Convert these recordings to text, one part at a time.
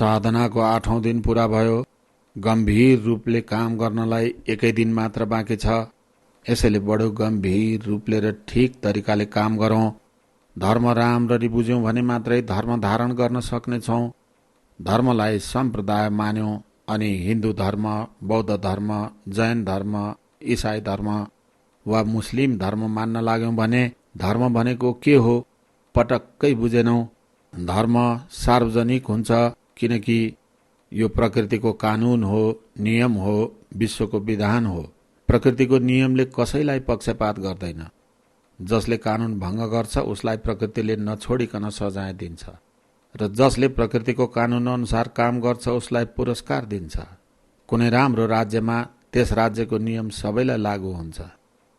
साधनाको 8औं दिन पूरा भयो। गम्भीर रूपले काम गर्नलाई एकै दिन मात्र बाँकी छ। यसैले बडो गम्भीर रूपले र ठिक तरिकाले काम गरौँ। धर्म राम्ररी बुझ्यौं भने मात्रै धर्म धारण गर्न सक्नेछौँ। धर्मलाई सम्प्रदाय मान्यौं अनि हिन्दू धर्म, बौद्ध धर्म, जैन धर्म, इसाई धर्म वा मुस्लिम धर्म मान्न लाग्यौं भने धर्म भनेको के हो पटक्कै बुझेनौं। धर्म सार्वजनिक हुन्छ किनकि यो प्रकृतिको कानून हो, नियम हो, विश्वको विधान हो। प्रकृतिको नियमले कसैलाई पक्षपात गर्दैन। जसले कानून भङ्ग गर्छ उसलाई प्रकृतिले नछोडिकन सजाय दिन्छ र जसले प्रकृतिको कानून अनुसार काम गर्छ उसलाई पुरस्कार दिन्छ। कुनै राम्रो राज्यमा त्यस राज्यको नियम सबैलाई लागू हुन्छ।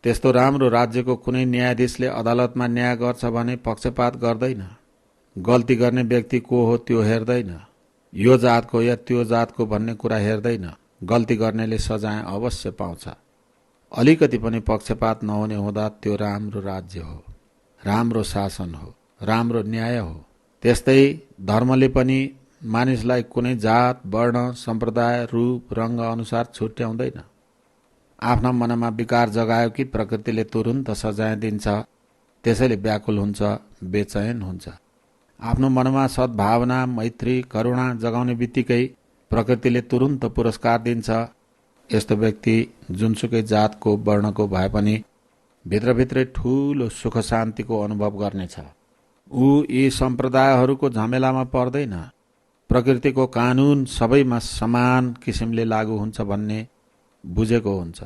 त्यस्तो राम्रो राज्यको कुनै न्यायाधीशले अदालतमा न्याय गर्छ भने पक्षपात गर्दैन। गल्ती गर्ने व्यक्ति को हो त्यो हेर्दैन। यो जातको या त्यो जातको भन्ने कुरा हेर्दैन। गल्ती गर्नेले सजाय अवश्य पाउँछ। अलिकति पनि पक्षपात नहुने हुँदा त्यो राम्रो राज्य हो, राम्रो शासन हो, राम्रो न्याय हो। त्यस्तै धर्मले पनि मानिसलाई कुनै जात, वर्ण, सम्प्रदाय, रूप, रंग अनुसार छुट्याउँदैन। आफ्ना मनमा विकार जगायो कि प्रकृतिले तुरुन्त सजाय दिन्छ। त्यसैले व्याकुल हुन्छ, बेचैन हुन्छ। आफ्नो मनमा सद्भावना, मैत्री, करुणा जगाउने बित्तिकै प्रकृतिले तुरुन्त पुरस्कार दिन्छ। यस्तो व्यक्ति जुनसुकै जातको, वर्णको भए पनि भित्रभित्रै ठूलो सुख शान्तिको अनुभव गर्नेछ। ऊ यी सम्प्रदायहरूको झमेलामा पर्दैन। प्रकृतिको कानून सबैमा समान किसिमले लागू हुन्छ भन्ने बुझेको हुन्छ।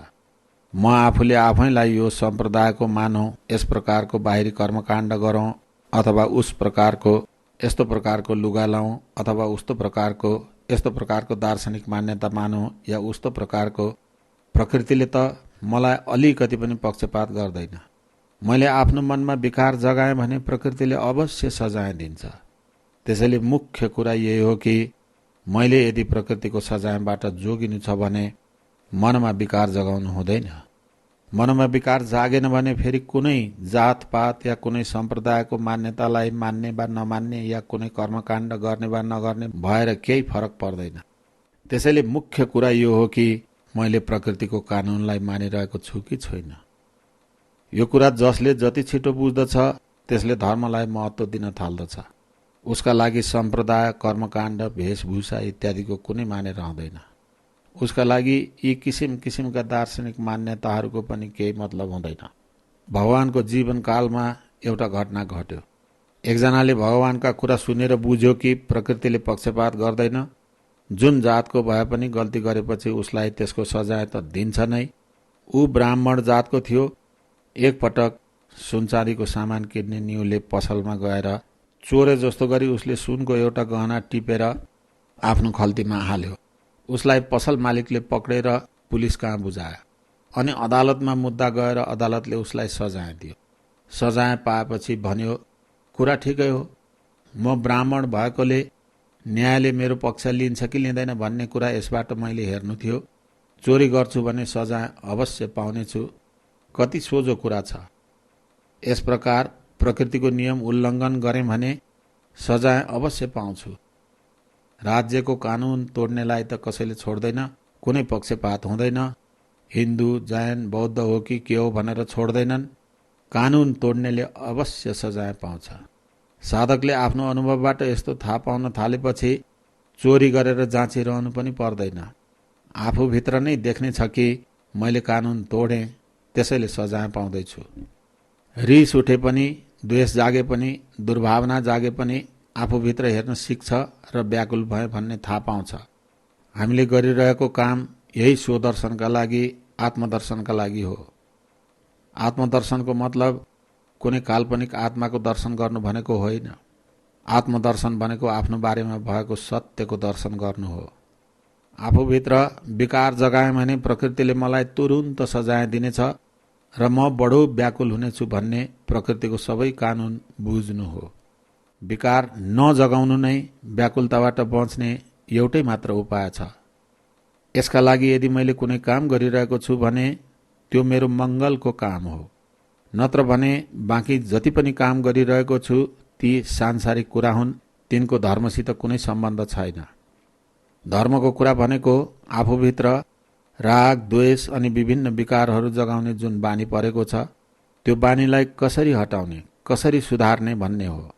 म आफूले आफैलाई यो सम्प्रदायको मानौं, यस प्रकारको बाहिरी कर्मकाण्ड गरौं अथवा उस प्रकारको यस्तो प्रकारको लुगा लाउँ अथवा उस्तो प्रकारको यस्तो प्रकारको दार्शनिक मान्यता मानौं या उस्तो प्रकारको, प्रकृतिले त मलाई अलिकति पनि पक्षपात गर्दैन। मैले आफ्नो मनमा विकार जगाएँ भने प्रकृतिले अवश्य सजाय दिन्छ। त्यसैले मुख्य कुरा यही हो कि मैले यदि प्रकृतिको सजायबाट जोगिनु छ भने मनमा विकार जगाउनु हुँदैन। मनमा विकार जागेन भने फेरि कुनै जातपात या कुनै सम्प्रदायको मान्यतालाई मान्ने वा नमान्ने या कुनै कर्मकाण्ड गर्ने वा नगर्ने भएर केही फरक पर्दैन। त्यसैले मुख्य कुरा यो हो कि मैले प्रकृतिको कानूनलाई मानिरहेको छु कि छैन। यो कुरा जसले जति छिटो बुझ्दछ त्यसले धर्मलाई महत्त्व दिन थाल्दछ। उसका लागि सम्प्रदाय, कर्मकाण्ड, वेशभूषा इत्यादिको कुनै माने रहँदैन। उसका लागि यी किसिम किसिमका दार्शनिक मान्यताहरूको पनि केही मतलब हुँदैन। भगवानको जीवनकालमा एउटा घटना घट्यो। एकजनाले भगवानका कुरा सुनेर बुझ्यो कि प्रकृतिले पक्षपात गर्दैन। जुन जातको भए पनि गल्ती गरेपछि उसलाई त्यसको सजाय त दिन्छ नै। ऊ ब्राह्मण जातको थियो। एकपटक सुनचाँदीको सामान किन्ने न्युले पसलमा गएर चोरे जस्तो गरी उसले सुनको एउटा गहना टिपेर आफ्नो खल्तीमा हाल्यो। उसलाई पसल मालिकले पक्रेर पुलिस कहाँ बुझायो अनि अदालतमा मुद्दा गएर अदालतले उसलाई सजाय दियो। सजाय पाएपछि भन्यो, कुरा ठिकै हो, म ब्राह्मण भएकोले न्यायले मेरो पक्ष लिन्छ कि लिँदैन भन्ने कुरा यसबाट मैले हेर्नु थियो। चोरी गर्छु भने सजाय अवश्य पाउनेछु। कति सोझो कुरा छ। यस प्रकार प्रकृतिको नियम उल्लङ्घन गरेँ भने सजाय अवश्य पाउँछु। राज्यको कानून तोड्नेलाई त कसैले छोड्दैन। कुनै पक्षपात हुँदैन। हिन्दू, जैन, बौद्ध हो कि के हो भनेर छोड्दैनन्। कानून तोड्नेले अवश्य सजाय पाउँछ। साधकले आफ्नो अनुभवबाट यस्तो थाहा पाउन थालेपछि चोरी गरेर जाँचिरहनु पनि पर्दैन। आफूभित्र नै देख्नेछ कि मैले कानून तोडेँ, त्यसैले सजाय पाउँदैछु। रिस उठे पनि, द्वेष जागे पनि, दुर्भावना जागे पनि आफूभित्र हेर्न सिक्छ र व्याकुल भए भन्ने थाहा पाउँछ। हामीले गरिरहेको काम यही स्वदर्शनका लागि, आत्मदर्शनका लागि हो। आत्मदर्शनको मतलब कुनै काल्पनिक आत्माको दर्शन गर्नु भनेको होइन। आत्मदर्शन भनेको आफ्नो बारेमा भएको सत्यको दर्शन गर्नु हो। आफूभित्र विकार जगाएँ भने प्रकृतिले मलाई तुरुन्त सजाय दिनेछ र म बडो व्याकुल हुनेछु भन्ने प्रकृतिको सबै कानून बुझ्नु हो। विकार नजगाउनु नै व्याकुलताबाट बच्ने एउटै मात्र उपाय छ। यसका लागि यदि मैले कुनै काम गरिरहेको छु भने त्यो मेरो मङ्गलको काम हो। नत्र भने बाँकी जति पनि काम गरिरहेको छु ती सांसारिक कुरा हुन्। तिनको धर्मसित कुनै सम्बन्ध छैन। धर्मको कुरा भनेको आफूभित्र राग, द्वेष अनि विभिन्न विकारहरू जगाउने जुन बानी परेको छ त्यो बानीलाई कसरी हटाउने, कसरी सुधार्ने भन्ने हो।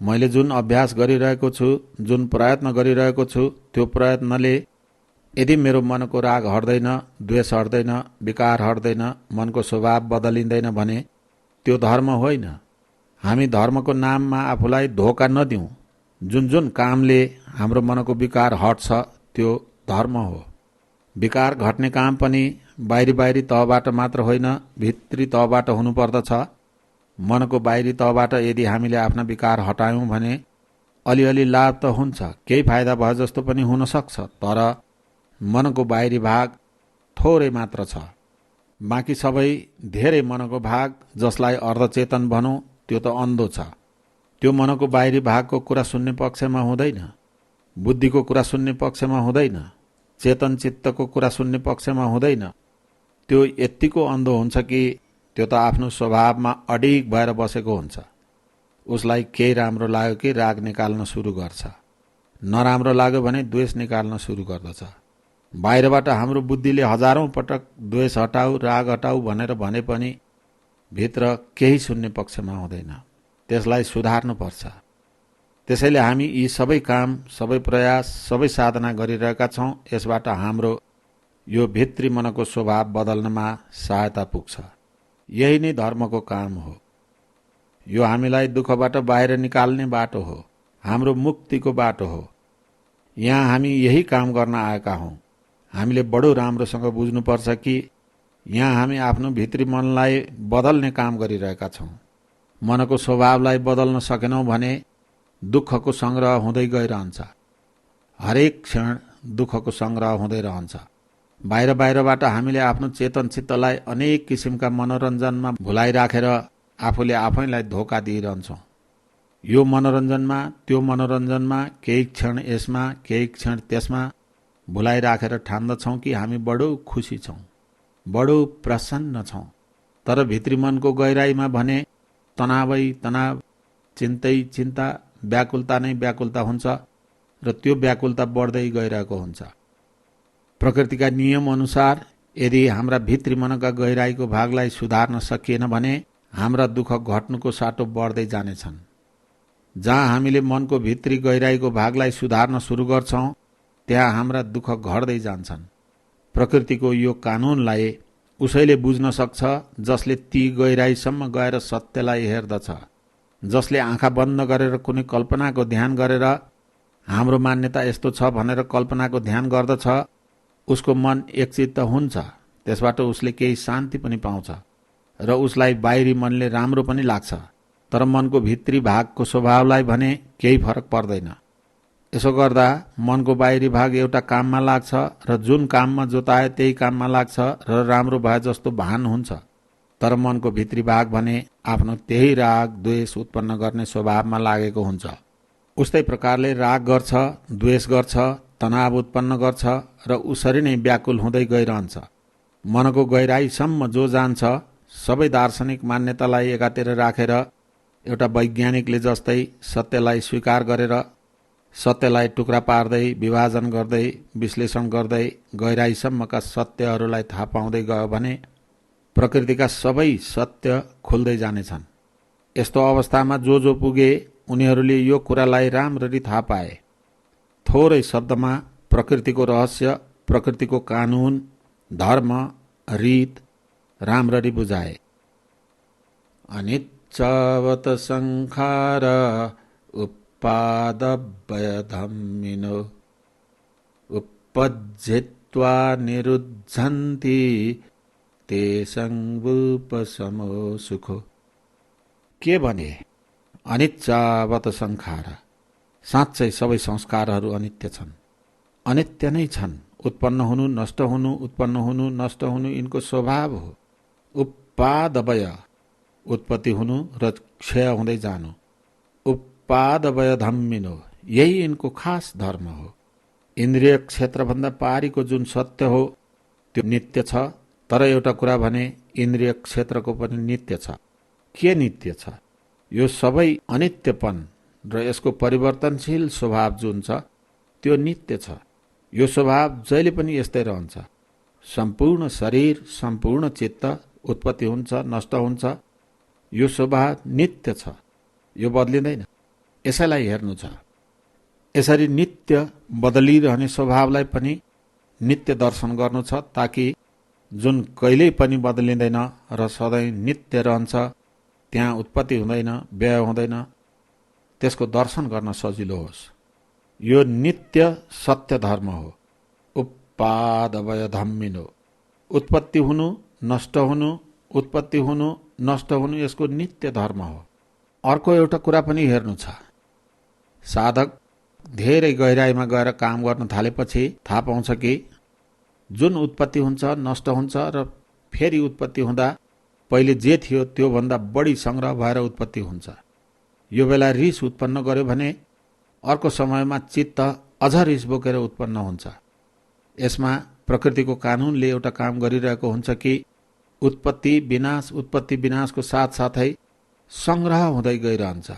मैले जुन अभ्यास गरिरहेको छु, जुन प्रयत्न गरिरहेको छु, त्यो प्रयत्नले यदि मेरो मनको राग हट्दैन, द्वेष हट्दैन, विकार हट्दैन, मनको स्वभाव बदलिँदैन भने त्यो धर्म होइन। हामी धर्मको नाममा आफूलाई धोका नदिउँ। जुन जुन कामले हाम्रो मनको विकार हट्छ त्यो धर्म हो। विकार घट्ने काम पनि बाहिरी तहबाट मात्र होइन, भित्री तहबाट हुनुपर्दछ। मनको बाहिरी तहबाट यदि हामीले आफ्ना विकार हटायौं भने अलिअलि लाभ त हुन्छ, केही फाइदा भए जस्तो पनि हुन सक्छ, तर मनको बाहिरी भाग थोरै मात्र छ। बाँकी सबै धेरै मनको भाग, जसलाई अर्धचेतन भनौँ, त्यो त अन्धो छ। त्यो मनको बाहिरी भागको कुरा सुन्ने पक्षमा हुँदैन, बुद्धिको कुरा सुन्ने पक्षमा हुँदैन, चेतन चित्तको कुरा सुन्ने पक्षमा हुँदैन। त्यो यत्तिको अन्धो हुन्छ कि त्यो त आफ्नो स्वभावमा अडिग भएर बसेको हुन्छ। उसलाई केही राम्रो लाग्यो कि राग निकाल्न सुरु गर्छ, नराम्रो लाग्यो भने द्वेष निकाल्न सुरु गर्दछ। बाहिरबाट हाम्रो बुद्धिले हजारौं पटक द्वेष हटाऊ, राग हटाऊ भनेर भने पनि भित्र केही सुन्ने पक्षमा हुँदैन। त्यसलाई सुधार्नुपर्छ। त्यसैले हामी यी सबै काम, सबै प्रयास, सबै साधना गरिरहेका छौं। यसबाट हाम्रो यो भित्री मनको स्वभाव बदल्नमा सहायता पुग्छ। यही नै धर्मको काम हो। यो हामीलाई दुःखबाट बाहिर निकाल्ने बाटो हो, हाम्रो मुक्तिको बाटो हो। यहाँ हामी यही काम गर्न आएका हौं। हामीले बडो राम्रोसँग बुझ्नुपर्छ कि यहाँ हामी आफ्नो भित्री मनलाई बदल्ने काम गरिरहेका छौं। मनको स्वभावलाई बदल्न सकेनौं भने दुःखको संग्रह हुँदै गइरहन्छ। हरेक क्षण दुःखको संग्रह हुँदै रहन्छ। बाहिरबाट हामीले आफ्नो चेतन चित्तलाई अनेक किसिमका मनोरञ्जनमा भुलाइराखेर आफूले आफैलाई धोका दिइरहन्छौं। यो मनोरञ्जनमा, त्यो मनोरञ्जनमा, केही क्षण यसमा, केही क्षण त्यसमा भुलाइराखेर ठान्दछौं कि हामी बडो खुसी छौं, बडो प्रसन्न छौं। तर भित्री मनको गहिराईमा भने तनावै तनाव, चिन्तै चिन्ता, व्याकुलता नै व्याकुलता हुन्छ र त्यो व्याकुलता बढ्दै गइरहेको हुन्छ। प्रकृतिका नियम अनुसार यदि हाम्रा भित्री मनका गहिराईको भागलाई सुधार्न सकिएन भने हाम्रा दुःख घट्नुको साटो बढ्दै जानेछन्। जहाँ हामीले मनको भित्री गहिराईको भागलाई सुधार्न सुरु गर्छौं त्यहाँ हाम्रा दुःख घट्दै जान्छन्। प्रकृतिको यो कानूनलाई उसैले बुझ्न सक्छ जसले ती गहिराईसम्म गएर सत्यलाई हेर्दछ। जसले आँखा बन्द गरेर कुनै कल्पनाको ध्यान गरेर हाम्रो मान्यता यस्तो छ भनेर कल्पनाको ध्यान गर्दछ, उसको मन एकचित्त हुन्छ। त्यसबाट उसले केही शान्ति पनि पाउँछ र उसलाई बाहिरी मनले राम्रो पनि लाग्छ। तर मनको भित्री भागको स्वभावलाई भने केही फरक पर्दैन। यसो गर्दा मनको बाहिरी भाग एउटा काममा लाग्छ र जुन काममा जोताए त्यही काममा लाग्छ र राम्रो भए जस्तो भान हुन्छ। तर मनको भित्री भाग भने आफ्नो त्यही राग, द्वेष उत्पन्न गर्ने स्वभावमा लागेको हुन्छ। उस्तै प्रकारले राग गर्छ, द्वेष गर्छ, तनाव उत्पन्न गर्छ र उसरी नै व्याकुल हुँदै गइरहन्छ। मनको गहिराईसम्म जो जान्छ, सबै दार्शनिक मान्यतालाई एकातिर राखेर एउटा वैज्ञानिकले जस्तै सत्यलाई स्वीकार गरेर सत्यलाई टुक्रा पार्दै, विभाजन गर्दै, विश्लेषण गर्दै गहिराईसम्मका सत्यहरूलाई थाहा पाउँदै गयो भने प्रकृतिका सबै सत्य खुल्दै जानेछन्। यस्तो अवस्थामा जो पुगे उनीहरूले यो कुरालाई राम्ररी थाहा पाए। थोरै शब्दमा प्रकृतिको रहस्य, प्रकृतिको कानून, धर्म, रीत राम्ररी बुझाए। अनिच्चावत संखार उत्पादभयधम्मिनो उपज्जित्वा निरुद्धन्ति तेषं विपशमो सुखो। के भने अनिच्चावत संखार, साँच्चै सबै संस्कारहरू अनित्य छन्। अनित्य नै छन्। उत्पन्न हुनु, नष्ट हुनु, उत्पन्न हुनु, नष्ट हुनु यिनको स्वभाव हो। उत्पादवय, उत्पत्ति हुनु र क्षय हुँदै जानु। उत्पादवय धम्मिनो, यही यिनको खास धर्म हो। इन्द्रिय क्षेत्रभन्दा पारीको जुन सत्य हो त्यो नित्य छ। तर एउटा कुरा भने इन्द्रिय क्षेत्रको पनि नित्य छ। के नित्य छ? यो सबै अनित्यपन र यसको परिवर्तनशील स्वभाव जुन छ त्यो नित्य छ। यो स्वभाव जहिले पनि यस्तै रहन्छ। सम्पूर्ण शरीर, सम्पूर्ण चित्त उत्पत्ति हुन्छ, नष्ट हुन्छ। यो स्वभाव नित्य छ, यो बदलिँदैन। यसैलाई हेर्नु छ। यसरी नित्य बदलिरहने स्वभावलाई पनि नित्य दर्शन गर्नु छ, ताकि जुन कहिल्यै पनि बदलिँदैन र सधैँ नित्य रहन्छ, त्यहाँ उत्पत्ति हुँदैन, व्यय हुँदैन, त्यसको दर्शन गर्न सजिलो होस्। यो नित्य सत्य धर्म हो। उपादवय धम्मिनो, उत्पत्ति हुनु, नष्ट हुनु, उत्पत्ति हुनु, नष्ट हुनु, यसको नित्य धर्म हो। अर्को एउटा कुरा पनि हेर्नु छ। साधक धेरै गहिराईमा गएर काम गर्न थालेपछि थाहा पाउँछ कि जुन उत्पत्ति हुन्छ, नष्ट हुन्छ र फेरि उत्पत्ति हुँदा पहिले जे थियो त्योभन्दा बढी संग्रह भएर उत्पत्ति हुन्छ। यो बेला रिस उत्पन्न गर्यो भने अर्को समयमा चित्त अझ रिस बोकेर उत्पन्न हुन्छ। यसमा प्रकृतिको कानुनले एउटा काम गरिरहेको हुन्छ कि उत्पत्ति विनाश, उत्पत्ति विनाशको साथसाथै संग्रह हुँदै गइरहन्छ।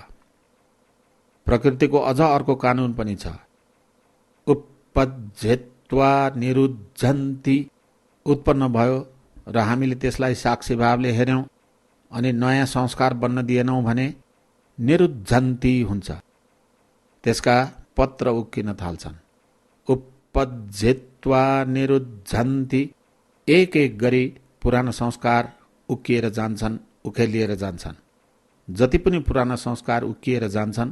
प्रकृतिको अझ अर्को कानुन पनि छ। उपज्यत्वा निरुद्धन्ति, उत्पन्न भयो र हामीले त्यसलाई साक्षी भावले हेर्यौं अनि नयाँ संस्कार बन्न दिएनौं भने निरुद्धन्ति हुन्छ। त्यसका पत्र उक्किन थाल्छन्। उपज्यत्वा निरुद्धन्ति, एक एक गरी पुराना संस्कार उक्किएर जान्छन्, उखेलिएर जान्छन्। जति पनि पुराना संस्कार उक्किएर जान्छन्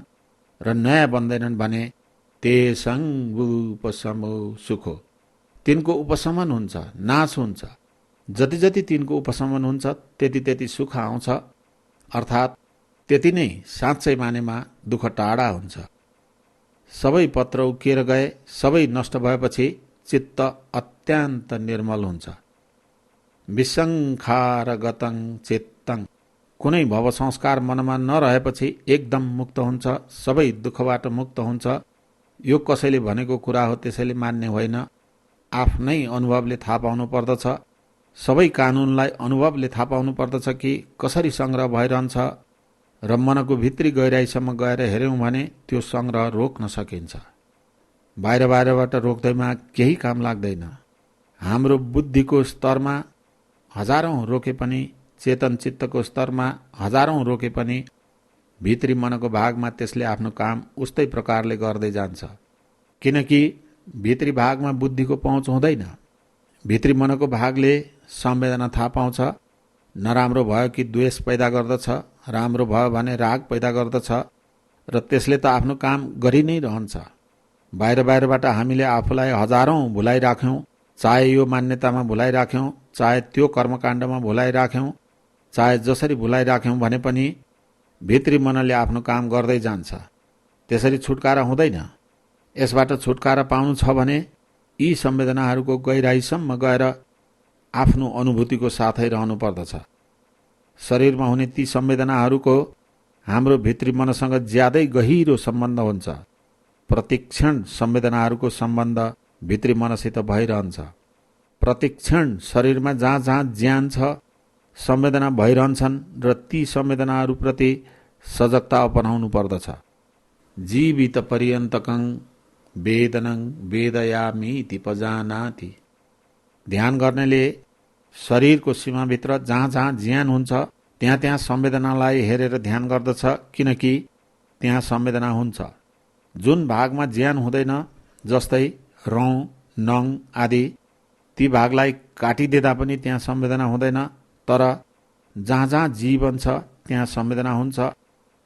र नयाँ बन्दैनन् भने तेसङ उपशमो सुखो, तिनको उपशमन हुन्छ, नाश हुन्छ। जति जति तिनको उपशमन हुन्छ त्यति त्यति सुख आउँछ। अर्थात् त्यति नै साँच्चै मानेमा दुःख टाढा हुन्छ। सबै पत्र उक्किएर गए, सबै नष्ट भएपछि चित्त अत्यन्त निर्मल हुन्छ। विसङ्खार गतं चित्तं, कुनै भव संस्कार मनमा नरहेपछि एकदम मुक्त हुन्छ, सबै दुःखबाट मुक्त हुन्छ। यो कसैले भनेको कुरा हो त्यसैले मान्ने होइन, आफ्नै अनुभवले थाहा पाउनु पर्दछ। सबै कानुनलाई अनुभवले थाहा पाउनु पर्दछ कि कसरी संग्रह भइरहन्छ र मनको भित्री गहिराईसम्म गएर हेर्यौं भने त्यो संग्रह रोक्न सकिन्छ। बाहिर बाहिरबाट रोक्दैमा केही काम लाग्दैन। हाम्रो बुद्धिको स्तरमा हजारौं रोके पनि, चेतन चित्तको स्तरमा हजारौं रोके पनि भित्री मनको भागमा त्यसले आफ्नो काम उस्तै प्रकारले गर्दै जान्छ। किनकि भित्री भागमा बुद्धिको पहुँच हुँदैन। भित्री मनको भागले संवेदना थाहा पाउँछ। नराम्रो भयो कि द्वेष पैदा गर्दछ, राम्रो भयो भने राग पैदा गर्दछ र त्यसले त आफ्नो काम गरि नै रहन्छ। बाहिर बाहिरबाट हामीले आफूलाई हजारौं भुलाइराख्यौं, चाहे यो मान्यतामा भुलाइराख्यौं, चाहे त्यो कर्मकाण्डमा भुलाइराख्यौं, चाहे जसरी भुलाइराख्यौं भने पनि भित्री मनले आफ्नो काम गर्दै जान्छ। त्यसरी छुटकारा हुँदैन। यसबाट छुटकारा पाउनु छ भने यी संवेदनाहरूको गहिराईसम्म गएर आफ्नो अनुभूतिको साथै रहनु पर्दछ। शरीरमा हुने ती संवेदनाहरूको हाम्रो भित्री मनसँग ज्यादै गहिरो सम्बन्ध हुन्छ। प्रतिक्षण संवेदनाहरूको सम्बन्ध भित्री मनसित भइरहन्छ। प्रतिक्षण शरीरमा जहाँ जहाँ ज्यान छ संवेदना भइरहन्छन् र ती संवेदनाहरूप्रति सजगता अपनाउनु पर्दछ। जीवित पर्यन्तकं वेदनं वेदयामीति पजानाति, ध्यान गर्नेले शरीरको सीमाभित्र जहाँ जहाँ ज्यान हुन्छ त्यहाँ त्यहाँ संवेदनालाई हेरेर ध्यान गर्दछ, किनकि त्यहाँ संवेदना हुन्छ। जुन भागमा ज्यान हुँदैन, जस्तै रौँ, नङ आदि, ती भागलाई काटिदिँदा पनि त्यहाँ संवेदना हुँदैन। तर जहाँ जहाँ जीवन छ त्यहाँ संवेदना हुन्छ।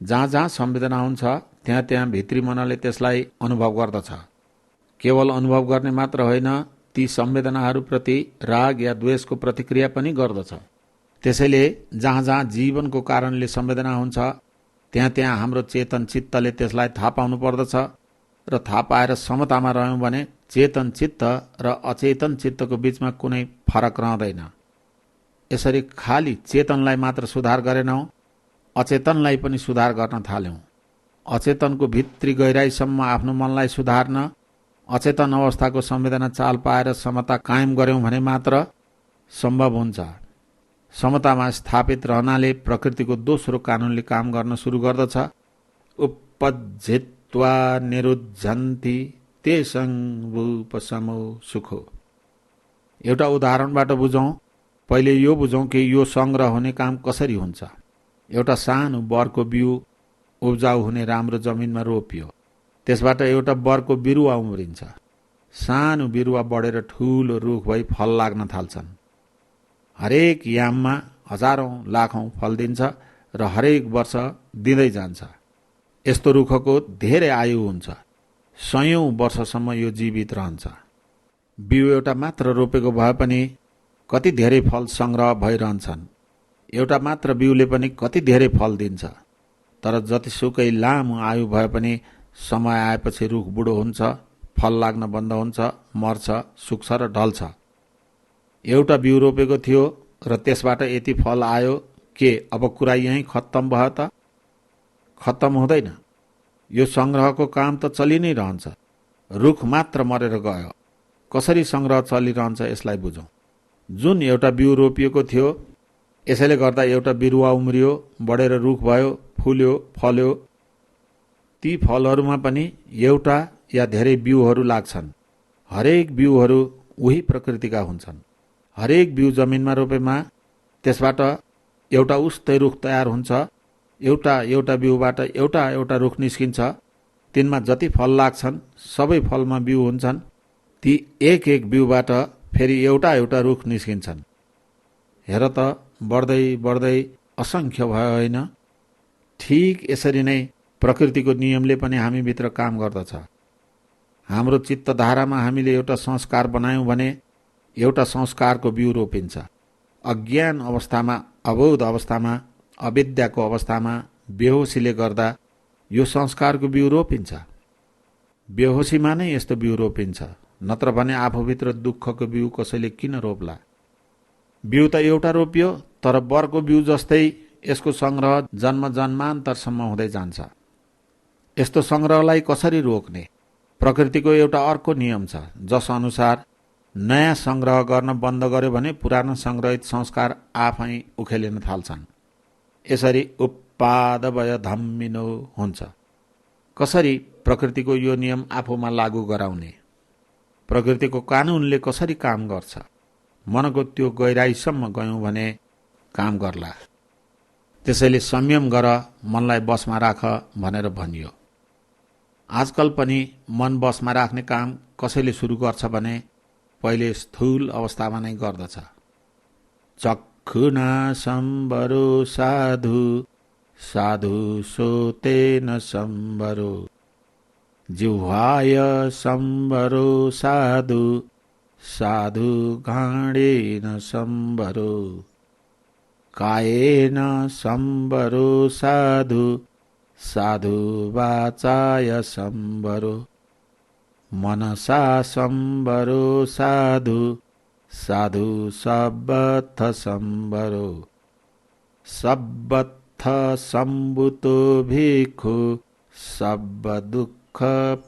जहाँ जहाँ संवेदना हुन्छ त्यहाँ त्यहाँ भित्री मनले त्यसलाई अनुभव गर्दछ। केवल अनुभव गर्ने मात्र होइन, ती संवेदनाहरूप्रति राग या द्वेषको प्रतिक्रिया पनि गर्दछ। त्यसैले जहाँ जहाँ जीवनको कारणले संवेदना हुन्छ त्यहाँ त्यहाँ हाम्रो चेतन चित्तले त्यसलाई थाहा पाउनु पर्दछ र थाहा पाएर समतामा रह्यौं भने चेतन चित्त र अचेतन चित्तको बीचमा कुनै फरक रहँदैन। यसरी खाली चेतनलाई मात्र सुधार गरेनौं, अचेतनलाई पनि सुधार गर्न थाल्यौं। अचेतनको भित्री गहिराईसम्म आफ्नो मनलाई सुधार्न अचेतन अवस्थाको संवेदना चाल पाएर समता कायम गर्यौं भने मात्र सम्भव हुन्छ। समतामा स्थापित रहनाले प्रकृतिको दोस्रो कानुनले काम गर्न सुरु गर्दछ। उपज्यत्वा निरुद्धन्ति, तेसङ रूपसमो सुखो। एउटा उदाहरणबाट बुझौँ। पहिले यो बुझौँ कि यो सङ्ग्रह हुने काम कसरी हुन्छ। एउटा सानो बरको बिउ उब्जाउ हुने राम्रो जमिनमा रोपियो। त्यसबाट एउटा बरको बिरुवा उम्रिन्छ। सानो बिरुवा बढेर ठुलो रुख भई फल लाग्न थाल्छन्। हरेक याममा हजारौं लाखौं फल दिन्छ र हरेक वर्ष दिँदै जान्छ। यस्तो रुखको धेरै आयु हुन्छ। सयौं वर्षसम्म यो जीवित रहन्छ। बिउ एउटा मात्र रोपेको भए पनि कति धेरै फल संग्रह भइरहन्छन्। एउटा मात्र बिउले पनि कति धेरै फल दिन्छ। तर जतिसुकै लामो आयु भए पनि समय आएपछि रुख बुढो हुन्छ, फल लाग्न बन्द हुन्छ, मर्छ, सुक्छ र ढल्छ। एउटा बिउ रोपेको थियो र त्यसबाट यति फल आयो के अब कुरा यहीँ खत्तम भयो त? खत्तम हुँदैन। यो संग्रहको काम त चलि नै रहन्छ। रुख मात्र मरेर गयो। कसरी संग्रह चलिरहन्छ यसलाई बुझौँ। जुन एउटा बिउ रोपिएको थियो, यसैले गर्दा एउटा बिरुवा उम्रियो, बढेर रुख भयो, फुल्यो, फल्यो। ती फलहरूमा पनि एउटा या धेरै बिउहरू लाग्छन्। हरेक बिउहरू उही प्रकृतिका हुन्छन्। हरेक बिउ जमिनमा रोपेमा त्यसबाट एउटा उस्तै रुख तयार हुन्छ। एउटा बिउबाट एउटा रुख निस्किन्छ। तिनमा जति फल लाग्छन् सबै फलमा बिउ हुन्छन्। ती एक बिउबाट फेरि एउटा रुख निस्किन्छन्। हेर त, बढ्दै बढ्दै असङ्ख्य भयो होइन? ठीक यसरी नै प्रकृतिको नियमले पनि हामीभित्र काम गर्दछ। हाम्रो चित्तधारामा हामीले एउटा संस्कार बनायौँ भने एउटा संस्कारको बिउ रोपिन्छ। अज्ञान अवस्थामा, अबोध अवस्थामा, अविद्याको अवस्थामा बेहोसीले गर्दा यो संस्कारको बिउ रोपिन्छ। बेहोसीमा नै यस्तो बिउ रोपिन्छ। नत्र भने आफूभित्र दुःखको बिउ कसैले किन रोप्ला? बिउ त एउटा रोपियो, तर बरको बिउ जस्तै यसको संग्रह जन्म जन्मान्तरसम्म हुँदै जान्छ। यस्तो संग्रहलाई कसरी रोक्ने? प्रकृतिको एउटा अर्को नियम छ, जस अनुसार नयाँ संग्रह गर्न बन्द गर्यो भने पुरानो संग्रहित संस्कार आफै उखेलिन थाल्छन्। यसरी उत्पादवय धम्मिनो हुन्छ। कसरी प्रकृतिको यो नियम आफूमा लागू गराउने? प्रकृतिको कानुनले कसरी काम गर्छ? मनको त्यो गहिराईसम्म गयौँ भने काम गर्ला। त्यसैले संयम गर, मनलाई बसमा राख भनेर भनियो। आजकल पनि मन बसमा राख्ने काम कसैले सुरु गर्छ भने पहिले स्थूल अवस्थामा नै गर्दछ। चक्षुना सम्बरो साधु, साधु सोतेन सम्बरो, जिह्वाय सम्बरो साधु, साधु घाणेन सम्बरो, कायेन सम्बरो साधु, साधु वाचाय सम्बरो, मनसा सम्बरो साधु, साधु सब्बथ सम्बरो, सब्बथ सम्बुतो भिक्षु, सब्ब दुःख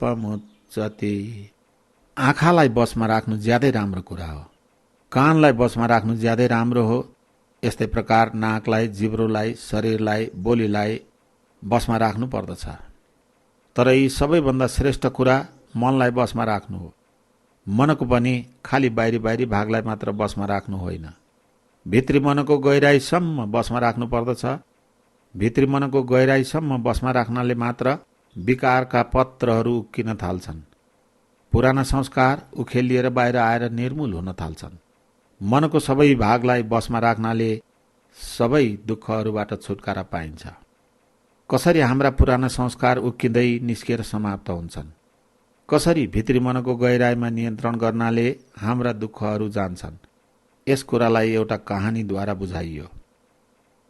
पमुच्चति। आँखालाई बसमा राख्नु ज्यादै राम्रो कुरा हो। कानलाई बसमा राख्नु ज्यादै राम्रो हो। यस्तै प्रकार नाकलाई, जिब्रोलाई, शरीरलाई, बोलीलाई बसमा राख्नु पर्दछ। तर यी सबैभन्दा श्रेष्ठ कुरा मनलाई बसमा राख्नु हो। मनको पनि खाली बाहिरी भागलाई मात्र बसमा राख्नु होइन, भित्री मनको गहिराईसम्म बसमा राख्नु पर्दछ। भित्री मनको गहिराईसम्म बसमा राख्नाले मात्र विकारका पत्रहरू उक्किन थाल्छन्। पुराना संस्कार उखेलिएर बाहिर आएर निर्मूल हुन थाल्छन्। मनको सबै भागलाई बसमा राख्नाले सबै दुःखहरूबाट छुटकारा पाइन्छ। कसरी हाम्रा पुराना संस्कार उक्किँदै निस्किएर समाप्त हुन्छन्? कसरी भित्री मनको गहिराईमा नियन्त्रण गर्नाले हाम्रा दुःखहरू जान्छन्? यस कुरालाई एउटा कहानीद्वारा बुझाइयो।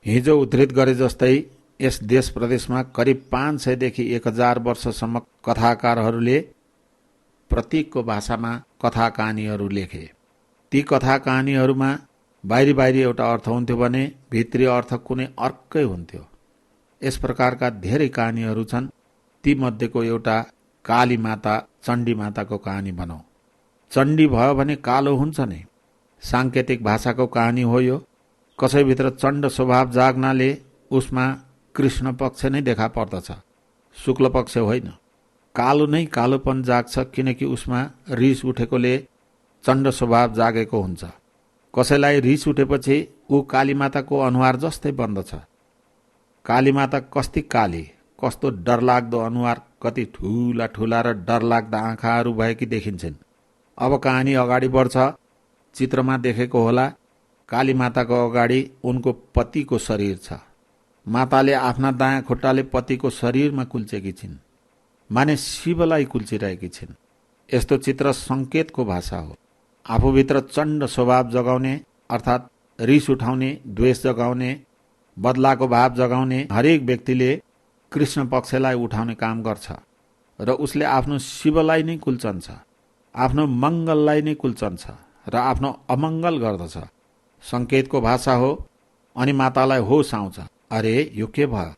हिजो उद्धृत गरे जस्तै यस देश प्रदेशमा करिब 500 देखि 1000 वर्षसम्म कथाकारहरूले प्रतीकको भाषामा कथा कहानीहरू लेखे। ती कथा कहानीहरूमा बाहिरी एउटा अर्थ हुन्थ्यो भने भित्री अर्थ कुनै अर्कै हुन्थ्यो। यस प्रकारका धेरै कहानीहरू छन्। ती मध्येको एउटा काली माता, चण्डी माताको कहानी भनौँ। चण्डी भयो भने कालो हुन्छ नै। साङ्केतिक भाषाको कहानी हो यो। कसैभित्र चण्ड स्वभाव जाग्नाले उसमा कृष्ण पक्ष नै देखा पर्दछ, शुक्ल पक्ष होइन। कालो नै कालोपन जाग्छ, किनकि उसमा रिस उठेकोले चण्ड स्वभाव जागेको हुन्छ। कसैलाई रिस उठेपछि ऊ कालीमाताको अनुहार जस्तै बन्दछ। कालीमाता कस्ती काली, कस्तो डरलाग्दो अनुहार, कति ठूला ठूला र डरलाग्दा आँखाहरू भएकी देखिन्छन्। अब कहानी अगाडि बढ्छ। चित्रमा देखेको होला, कालीमाताको अगाडि उनको पतिको शरीर छ। माताले आफ्ना दायाँ खुट्टाले पतिको शरीरमा कुल्चेकी छिन्, माने शिवलाई कुल्चिरहेकी छिन्। यस्तो चित्र संकेतको भाषा हो। आफूभित्र चण्ड स्वभाव जगाउने अर्थात् रिस उठाउने, द्वेष जगाउने, बदलाको भाव जगाउने हरेक व्यक्तिले कृष्ण पक्षलाई उठाउने काम गर्छ र उसले आफ्नो शिवलाई नै कुल्चन्छ, आफ्नो मङ्गललाई नै कुल्चन्छ र आफ्नो अमङ्गल गर्दछ। संकेतको भाषा हो। अनि मातालाई होस आउँछ, अरे यो के भयो,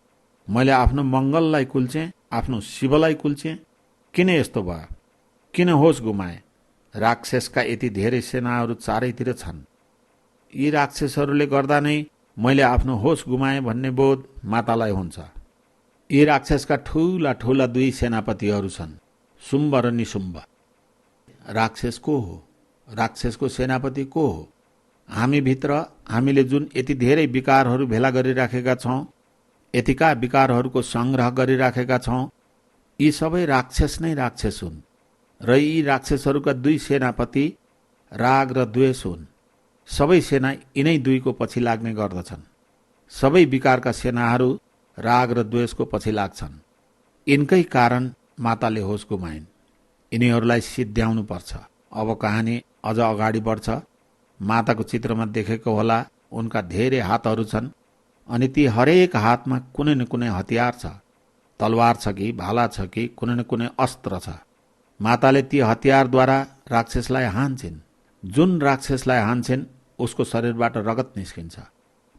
मैले आफ्नो मङ्गललाई कुल्चेँ, आफ्नो शिवलाई कुल्चेँ, किन यस्तो भयो, किन होस गुमाएँ। राक्षसका यति धेरै सेनाहरू चारैतिर छन्। यी राक्षसहरूले गर्दा नै मैले आफ्नो होस गुमाएँ भन्ने बोध मातालाई हुन्छ। यी राक्षसका ठूला ठूला दुई सेनापतिहरू छन्, शुम्भ र निशुम्भ। राक्षस को हो? राक्षसको सेनापति को हो? हामीभित्र हामीले जुन यति धेरै विकारहरू भेला गरिराखेका छौँ, यतिका विकारहरूको संग्रह गरिराखेका छौँ, यी सबै राक्षस नै राक्षस हुन् र यी राक्षसहरूका दुई सेनापति राग र द्वेष हुन्। सबै सेना यिनै दुईको पछि लाग्ने गर्दछन्। सबै विकारका सेनाहरू राग र द्वेषको पछि लाग्छन्। यिनकै कारण माताले होस गुमाइन्। यिनीहरूलाई सिद्ध्याउनु पर्छ। अब कहानी अझ अगाडि बढ्छ। माताको चित्रमा देखेको होला, उनका धेरै हातहरू छन् अनि ती हरेक हातमा कुनै न कुनै हतियार छ। तलवार छ कि भाला छ कि कुनै न कुनै अस्त्र छ। माताले ती हतियारद्वारा राक्षसलाई हान्छिन्। जुन राक्षसलाई हान्छिन् उसको शरीरबाट रगत निस्किन्छ।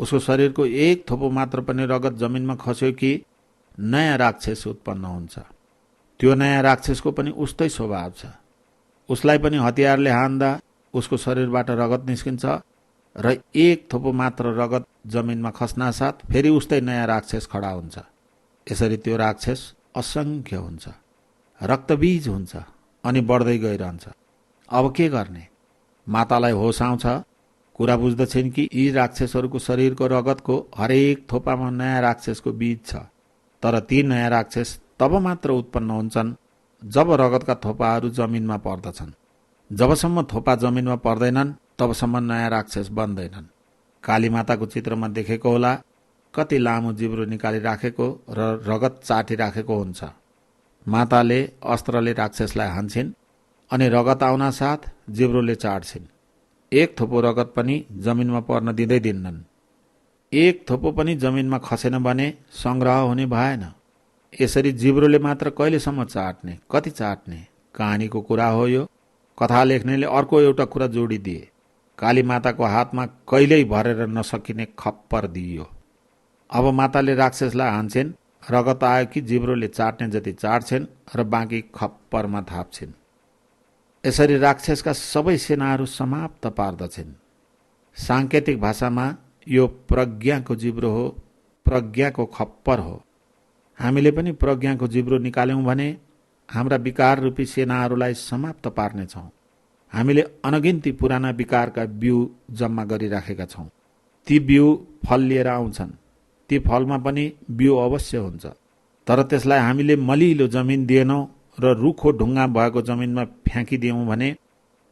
उसको शरीरको एक थोपो मात्र पनि रगत जमिनमा खस्यो कि नयाँ राक्षस उत्पन्न हुन्छ। त्यो नयाँ राक्षसको पनि उस्तै स्वभाव छ। उसलाई पनि हतियारले हान्दा उसको शरीरबाट रगत निस्किन्छ र एक थोपो मात्र रगत जमिनमा खस्नासाथ फेरि उस्तै नयाँ राक्षस खडा हुन्छ। यसरी त्यो राक्षस असङ्ख्य हुन्छ, रक्तबीज हुन्छ अनि बढ्दै गइरहन्छ। अब के गर्ने? मातालाई होस आउँछ। कुरा बुझ्दछिन् कि यी राक्षसहरूको शरीरको रगतको हरेक थोपामा नयाँ राक्षसको बीज छ। तर ती नयाँ राक्षस तब मात्र उत्पन्न हुन्छन् जब रगतका थोपाहरू जमिनमा पर्दछन्। जबसम्म थोपा जमिनमा पर्दैनन् तबसम्म नयाँ राक्षस बन्दैनन्। कालीमाताको चित्रमा देखेको होला, कति लामो जिब्रो निकालिराखेको र रगत चाटिराखेको हुन्छ। माताले अस्त्रले राक्षसलाई हान्छिन् अनि रगत आउन साथ जिब्रोले चाट्छिन्। एक थोपो रगत पनि जमिनमा पर्न दिँदै दिन्नन्। एक थोपो पनि जमिनमा खसेन भने संग्रह हुने भएन। यसरी जिब्रोले मात्र कहिलेसम्म चाट्ने, कति चाट्ने? कहानीको कुरा हो यो। कथा लेख्नेले अर्को एउटा कुरा जोडिदिए। कालीमाताको हातमा कहिल्यै भरेर नसकिने खप्पर दिइयो। अब माताले राक्षसलाई हान्छिन्, रगत आयो कि जिब्रोले चाट्ने जति चाट्छिन् र बाँकी खप्परमा थाप्छिन्। यसरी राक्षसका सबै सेनाहरू समाप्त पार्दछिन्। साङ्केतिक भाषामा यो प्रज्ञाको जिब्रो हो, प्रज्ञाको खप्पर हो। हामीले पनि प्रज्ञाको जिब्रो निकाल्यौँ भने हाम्रा विकार रूपी सेनाहरूलाई समाप्त पार्नेछौँ। हामीले अनगिन्ती पुराना विकारका बिउ जम्मा गरिराखेका छौँ। ती बिउ फल लिएर आउँछन्। ती फलमा पनि बिउ अवश्य हुन्छ, तर त्यसलाई हामीले मलिलो जमिन दिएनौँ र रुखो ढुङ्गा भएको जमिनमा फ्याँकिदियौँ भने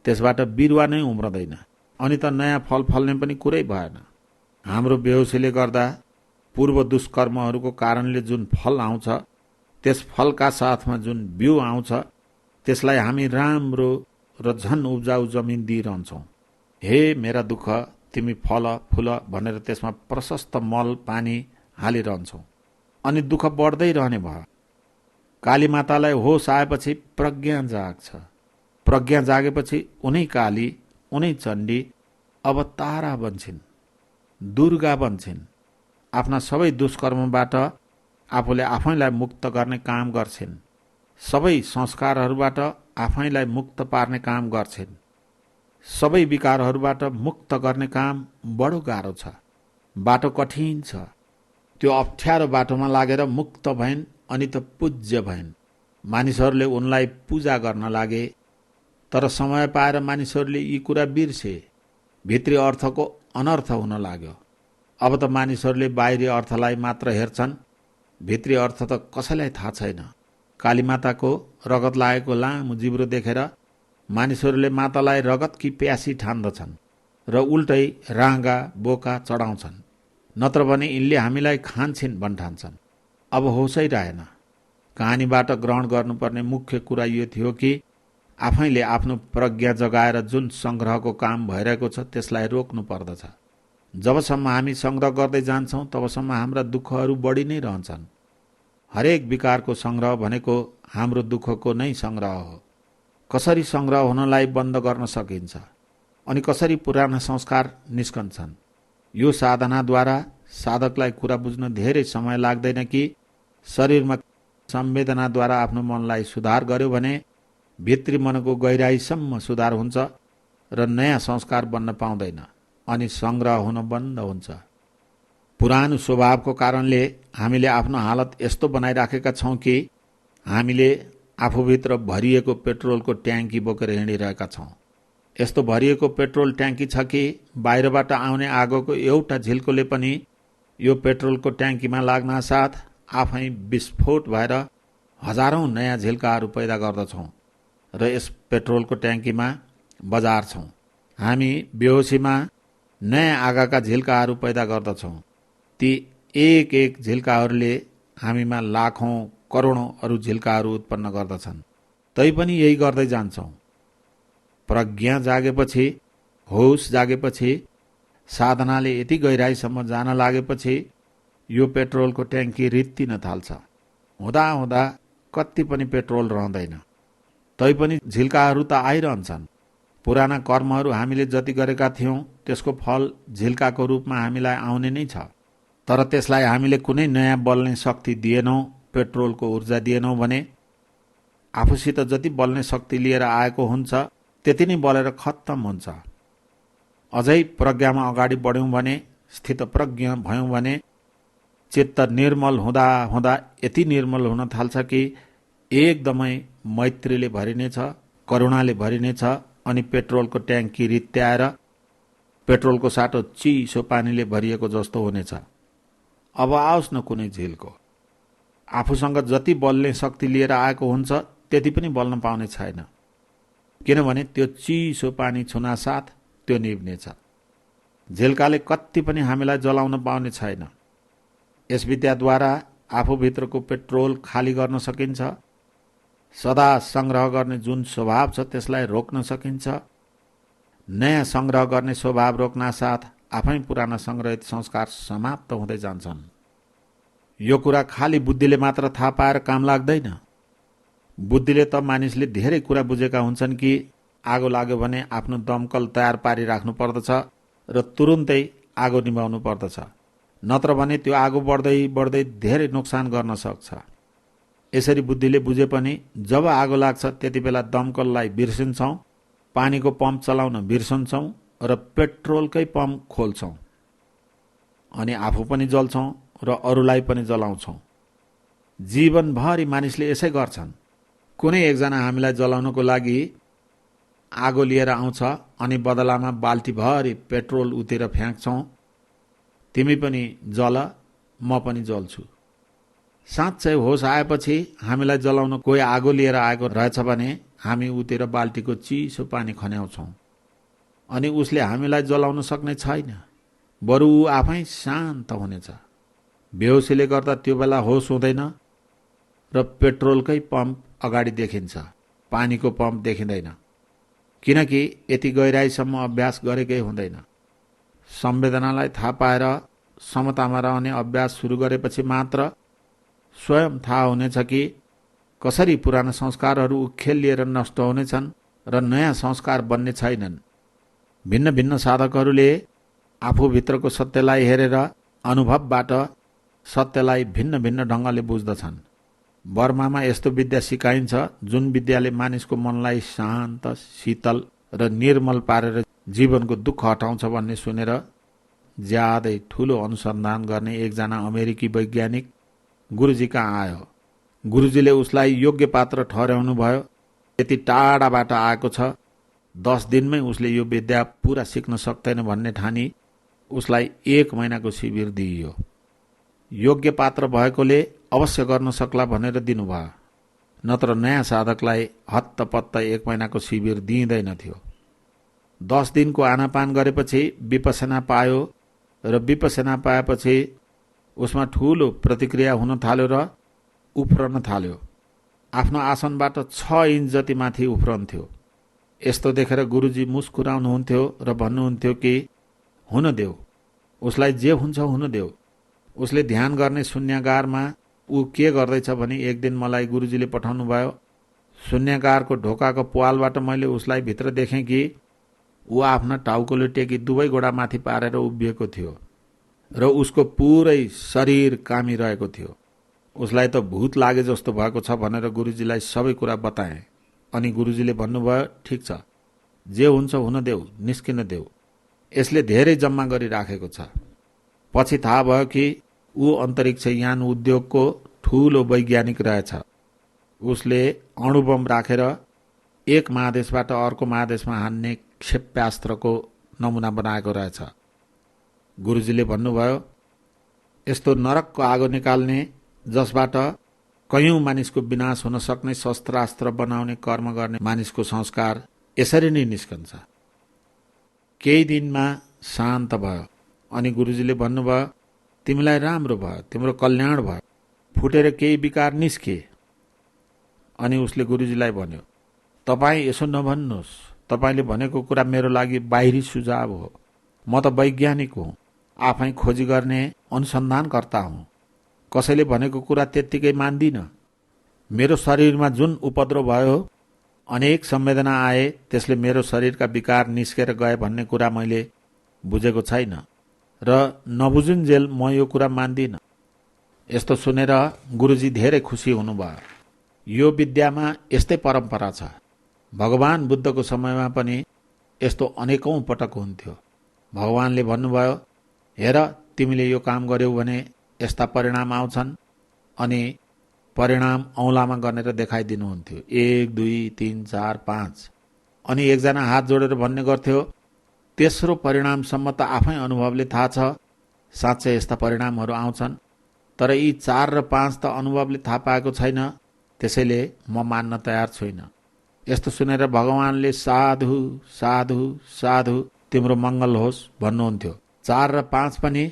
त्यसबाट बिरुवा नै उम्रदैन अनि त नयाँ फल फल्ने पनि कुरै भएन। हाम्रो बेहोसीले गर्दा पूर्व दुष्कर्महरूको कारणले जुन फल आउँछ, त्यस फलका साथमा जुन बिउ आउँछ, त्यसलाई हामी राम्रो र झन उब्जाउ जमिन दिइरहन्छौँ। हे मेरा दुःख, तिमी फल फुल भनेर त्यसमा प्रशस्त मल पानी हालिरहन्छौँ अनि दुःख बढ्दै रहने भयो। कालीमातालाई होस आएपछि प्रज्ञा जाग्छ। प्रज्ञा जागेपछि उनै काली, उनै चण्डी अब तारा बन्छिन्, दुर्गा बन्छिन्। आफ्ना सबै दुष्कर्मबाट आफूले आफैलाई मुक्त गर्ने काम गर्छिन्। सबै संस्कारहरूबाट आफैलाई मुक्त पार्ने काम गर्छिन्। सबै विकारहरूबाट मुक्त गर्ने काम बडो गाह्रो छ। बाटो कठिन छ। त्यो अप्ठ्यारो बाटोमा लागेर मुक्त भइन् अनि त पूज्य भइन्। मानिसहरूले उनलाई पूजा गर्न लागे, तर समय पाएर मानिसहरूले यी कुरा बिर्से। भित्री अर्थको अनर्थ हुन लाग्यो। अब त मानिसहरूले बाहिरी अर्थलाई मात्र हेर्छन्, भित्री अर्थ त कसैलाई थाहा छैन। कालीमाताको रगत लागेको लामो जिब्रो देखेर मानिसहरूले मातालाई रगतकी प्यासी ठान्दछन् र उल्टै राँगा बोका चढाउँछन्, नत्र भने यिनले हामीलाई खान्छन् भन्ठान्छन्। अब होसै रहेन। कहानीबाट ग्रहण गर्नुपर्ने मुख्य कुरा यो थियो कि आफैले आफ्नो प्रज्ञा जगाएर जुन सङ्ग्रहको काम भइरहेको छ त्यसलाई रोक्नु पर्दछ। जबसम्म हामी सङ्ग्रह गर्दै जान्छौँ तबसम्म हाम्रा दुःखहरू बढी नै रहन्छन्। हरेक विकारको सङ्ग्रह भनेको हाम्रो दुःखको नै सङ्ग्रह हो। कसरी सङ्ग्रह हुनलाई बन्द गर्न सकिन्छ अनि कसरी पुराना संस्कार निस्कन्छन्, यो साधनाद्वारा साधकलाई कुरा बुझ्न धेरै समय लाग्दैन कि शरीरमा संवेदनाद्वारा आफ्नो मनलाई सुधार गर्यो भने भित्री मनको गहिराईसम्म सुधार हुन्छ र नयाँ संस्कार बन्न पाउँदैन अनि सङ्ग्रह हुन बन्द हुन्छ। पुरानो स्वभावको कारणले हामीले आफ्नो हालत यस्तो बनाइराखेका छौँ कि हामीले आफूभित्र भरिएको पेट्रोलको ट्याङ्की बोकेर हिँडिरहेका छौँ। यस्तो भरिएको पेट्रोल ट्याङ्की छ कि बाहिरबाट आउने आगोको एउटा झिल्कोले पनि यो पेट्रोलको ट्याङ्कीमा लाग्न साथ आफै विस्फोट भएर हजारौं नयाँ झिल्काहरू पैदा गर्दछौँ र यस पेट्रोलको ट्याङ्कीमा बजार छौँ। हामी बेहोसीमा नयाँ आगाका झिल्काहरू पैदा गर्दछौँ। ती एक एक झिल्काहरूले हामीमा लाखौं करोडौं अरू झिल्काहरू उत्पन्न गर्दछन्। तैपनि यही गर्दै जान्छौँ। प्रज्ञा जागेपछि, होस जागेपछि, साधनाले यति गहिराईसम्म जान लागेपछि यो पेट्रोलको ट्याङ्की रित्तिन थाल्छ। हुँदा हुँदा कति पनि पेट्रोल रहँदैन। तैपनि झिल्काहरू त आइरहन्छन्। पुराना कर्महरू हामीले जति गरेका थियौँ त्यसको फल झिल्काको रूपमा हामीलाई आउने नै छ। तर त्यसलाई हामीले कुनै नयाँ बल्ने शक्ति दिएनौँ, पेट्रोलको ऊर्जा दिएनौँ भने आफूसित जति बल्ने शक्ति लिएर आएको हुन्छ त्यति नै बलेर खत्तम हुन्छ। अझै प्रज्ञामा अगाडि बढ्यौँ भने, स्थितप्रज्ञ भयौँ भने चित्त निर्मल हुँदा हुँदा यति निर्मल हुन थाल्छ कि एकदमै मैत्रीले भरिनेछ, करुणाले भरिनेछ अनि पेट्रोलको ट्याङ्की रित्याएर पेट्रोलको साटो चिसो पानीले भरिएको जस्तो हुनेछ। अब आओस् न कुनै झिल्को, आफूसँग जति बल्ने शक्ति लिएर आएको हुन्छ त्यति पनि बल्न पाउने छैन, किनभने त्यो चिसो पानी छुना साथ त्यो निभ्नेछ। झिल्काले कति पनि हामीलाई जलाउन पाउने छैन। यस विद्याद्वारा आफूभित्रको पेट्रोल खाली गर्न सकिन्छ। सदा सङ्ग्रह गर्ने जुन स्वभाव छ त्यसलाई रोक्न सकिन्छ। नयाँ सङ्ग्रह गर्ने स्वभाव रोक्न साथ आफै पुराना सङ्ग्रहित संस्कार समाप्त हुँदै जान्छन्। यो कुरा खाली बुद्धिले मात्र थाहा पाएर काम लाग्दैन। बुद्धिले त मानिसले धेरै कुरा बुझेका हुन्छन् कि आगो लाग्यो भने आफ्नो दमकल तयार पारिराख्नु पर्दछ र तुरुन्तै आगो निभाउनु पर्दछ, नत्र भने त्यो आगो बढ्दै बढ्दै धेरै नोक्सान गर्न सक्छ। यसरी बुद्धिले बुझे पनि जब आगो लाग्छ त्यति बेला दमकललाई बिर्सिन्छौँ, पानीको पम्प चलाउन बिर्सन्छौँ र पेट्रोलकै पम्प खोल्छौँ अनि आफू पनि जल्छौँ र अरूलाई पनि जलाउँछौँ। जीवनभरि मानिसले यसै गर्छन्। कुनै एकजना हामीलाई जलाउनको लागि आगो लिएर आउँछ अनि बदलामा बाल्टीभरि पेट्रोल उतिर फ्याँक्छौँ। तिमी पनि जल, म पनि जल्छु। साँच्चै होस आएपछि हामीलाई जलाउन कोही आगो लिएर आएको रहेछ भने हामी उतिर बाल्टीको चिसो पानी खन्याउँछौँ अनि उसले हामीलाई जलाउन सक्ने छैन, बरु ऊ आफै शान्त हुनेछ। बेहोसीले गर्दा त्यो बेला होस हुँदैन र पेट्रोलकै पम्प अगाडि देखिन्छ, पानीको पम्प देखिँदैन, किनकि यति गहिराईसम्म अभ्यास गरेकै हुँदैन। संवेदनालाई थाहा पाएर समतामा रहने अभ्यास सुरु गरेपछि मात्र स्वयं थाहा हुनेछ कि कसरी पुराना संस्कारहरू उखेलिएर नष्ट हुनेछन् र नयाँ संस्कार बन्ने छैनन्। भिन्न भिन्न साधकहरूले आफूभित्रको सत्यलाई हेरेर अनुभवबाट सत्यलाई भिन्न भिन्न ढङ्गले बुझ्दछन्। बर्मामा यस्तो विद्या सिकाइन्छ जुन विद्याले मानिसको मनलाई शान्त, शीतल र निर्मल पारेर जीवनको दुःख हटाउँछ भन्ने सुनेर ज्यादै ठुलो अनुसन्धान गर्ने एकजना अमेरिकी वैज्ञानिक गुरुजी कहाँ आयो। गुरुजीले उसलाई योग्य पात्र ठहर्याउनु भयो। यति टाढाबाट आएको छ, 10 दिनमै उसले यो विद्या पूरा सिक्न सक्दैन भन्ने ठानी उसलाई 1 महिनाको शिविर दिइयो। योग्य पात्र भएकोले अवश्य गर्न सक्ला भनेर दिनुभयो, नत्र नयाँ साधकलाई हत्तपत्त 1 महिनाको शिविर दिइँदैनथ्यो। 10 दिनको आनापान गरेपछि विपसना पायो र विपसना पाएपछि उसमा ठूलो प्रतिक्रिया हुन थाल्यो र उफ्रन थाल्यो। आफ्नो आसनबाट 6 इन्च जति माथि उफ्रन्थ्यो। यस्तो देखेर गुरुजी मुस्कुराउनुहुन्थ्यो र भन्नुहुन्थ्यो कि हुन देऊ, उसलाई जे हुन्छ हुन देऊ। उसले ध्यान गर्ने शून्यागारमा ऊ के गर्दैछ भनी एक दिन मलाई गुरुजीले पठाउनु भयो। शून्यागारको ढोकाको प्वालबाट मैले उसलाई भित्र देखेँ कि ऊ आफ्ना टाउकोले टेकी दुवै गोडा माथि पारेर उभिएको थियो र उसको पुरै शरीर कामिरहेको थियो। उसलाई त भूत लागे जस्तो भएको छ भनेर गुरुजीलाई सबै कुरा बताएँ। अनि गुरुजीले भन्नुभयो, ठिक छ, जे हुन्छ हुन देऊ, निस्किन देऊ, यसले धेरै जम्मा गरिराखेको छ। पछि थाहा भयो कि ऊ अन्तरिक्ष यान उद्योगको ठूलो वैज्ञानिक रहेछ। उसले अणुबम राखेर एक महादेशबाट अर्को महादेशमा हान्ने क्षेप्यास्त्रको नमुना बनाएको रहेछ। गुरुजीले भन्नुभयो, यस्तो नरकको आगो निकाल्ने, जसबाट कयौं मानिसको विनाश हुन सक्ने शस्त्रास्त्र बनाउने कर्म गर्ने मानिसको संस्कार यसरी नै निस्कन्छ। केही दिनमा शान्त भयो। अनि गुरुजीले भन्नुभयो, तिमीलाई राम्रो भयो, तिम्रो कल्याण भयो, फुटेर केही विकार निस्के। अनि उसले गुरुजीलाई भन्यो, तपाईँ यसो नभन्नुहोस्, तपाईँले भनेको कुरा मेरो लागि बाहिरी सुझाव हो। म त वैज्ञानिक हुँ, आफै खोजी गर्ने अनुसन्धानकर्ता हुँ। कसैले भनेको कुरा त्यत्तिकै मान्दिन। मेरो शरीरमा जुन उपद्रव भयो, अनेक संवेदना आए, त्यसले मेरो शरीरका विकार निस्केर गए भन्ने कुरा मैले बुझेको छैन र नबुझुन्जेल म यो कुरा मान्दिन। यस्तो सुनेर गुरुजी धेरै खुसी हुनुभयो। यो विद्यामा यस्तै परम्परा छ। भगवान बुद्धको समयमा पनि यस्तो अनेकौं पटक हुन्थ्यो। भगवानले भन्नुभयो, हेर, तिमीले यो काम गर्यौ भने यस्ता परिणाम आउँछन्। अनि परिणाम औँलामा गनेर देखाइदिनुहुन्थ्यो, 1 2 3 4 5। अनि एकजना हात जोडेर भन्ने गर्थ्यो, तेस्रो परिणामसम्म त आफै अनुभवले थाहा छ, साँच्चै यस्ता परिणामहरू आउँछन्, तर यी 4 र 5 त अनुभवले थाहा पाएको छैन, त्यसैले म मान्न तयार छुइन। यस्तो सुनेर भगवानले साधु साधु साधु, तिम्रो मङ्गल होस् भन्नुहुन्थ्यो। 4 र 5 पनि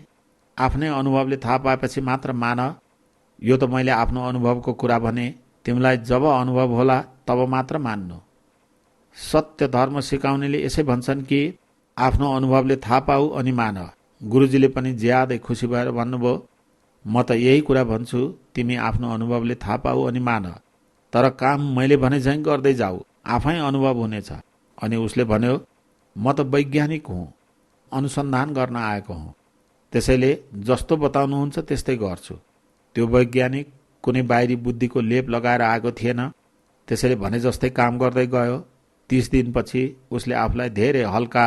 आफ्नै अनुभवले थाहा पाएपछि मात्र मान। यो त मैले आफ्नो अनुभवको कुरा भने, तिमीलाई जब अनुभव होला तब मात्र मान्नु। सत्य धर्म सिकाउनेले यसै भन्छन् कि आफ्नो अनुभवले थाहा पाऊ अनि मान। गुरुजीले पनि ज्यादै खुसी भएर भन्नुभयो, म त यही कुरा भन्छु, तिमी आफ्नो अनुभवले थाहा पाऊ अनि मान, तर काम मैले भने झैँ गर्दै जाऊ, आफै अनुभव हुनेछ। अनि उसले भन्यो, म त वैज्ञानिक हुँ, अनुसन्धान गर्न आएको हुँ, त्यसैले जस्तो बताउनुहुन्छ त्यस्तै गर्छु। त्यो वैज्ञानिक कुनै बाहिरी बुद्धिको लेप लगाएर आएको थिएन, त्यसैले भने जस्तै काम गर्दै गयो। 30 दिनपछि उसले आफूलाई धेरै हल्का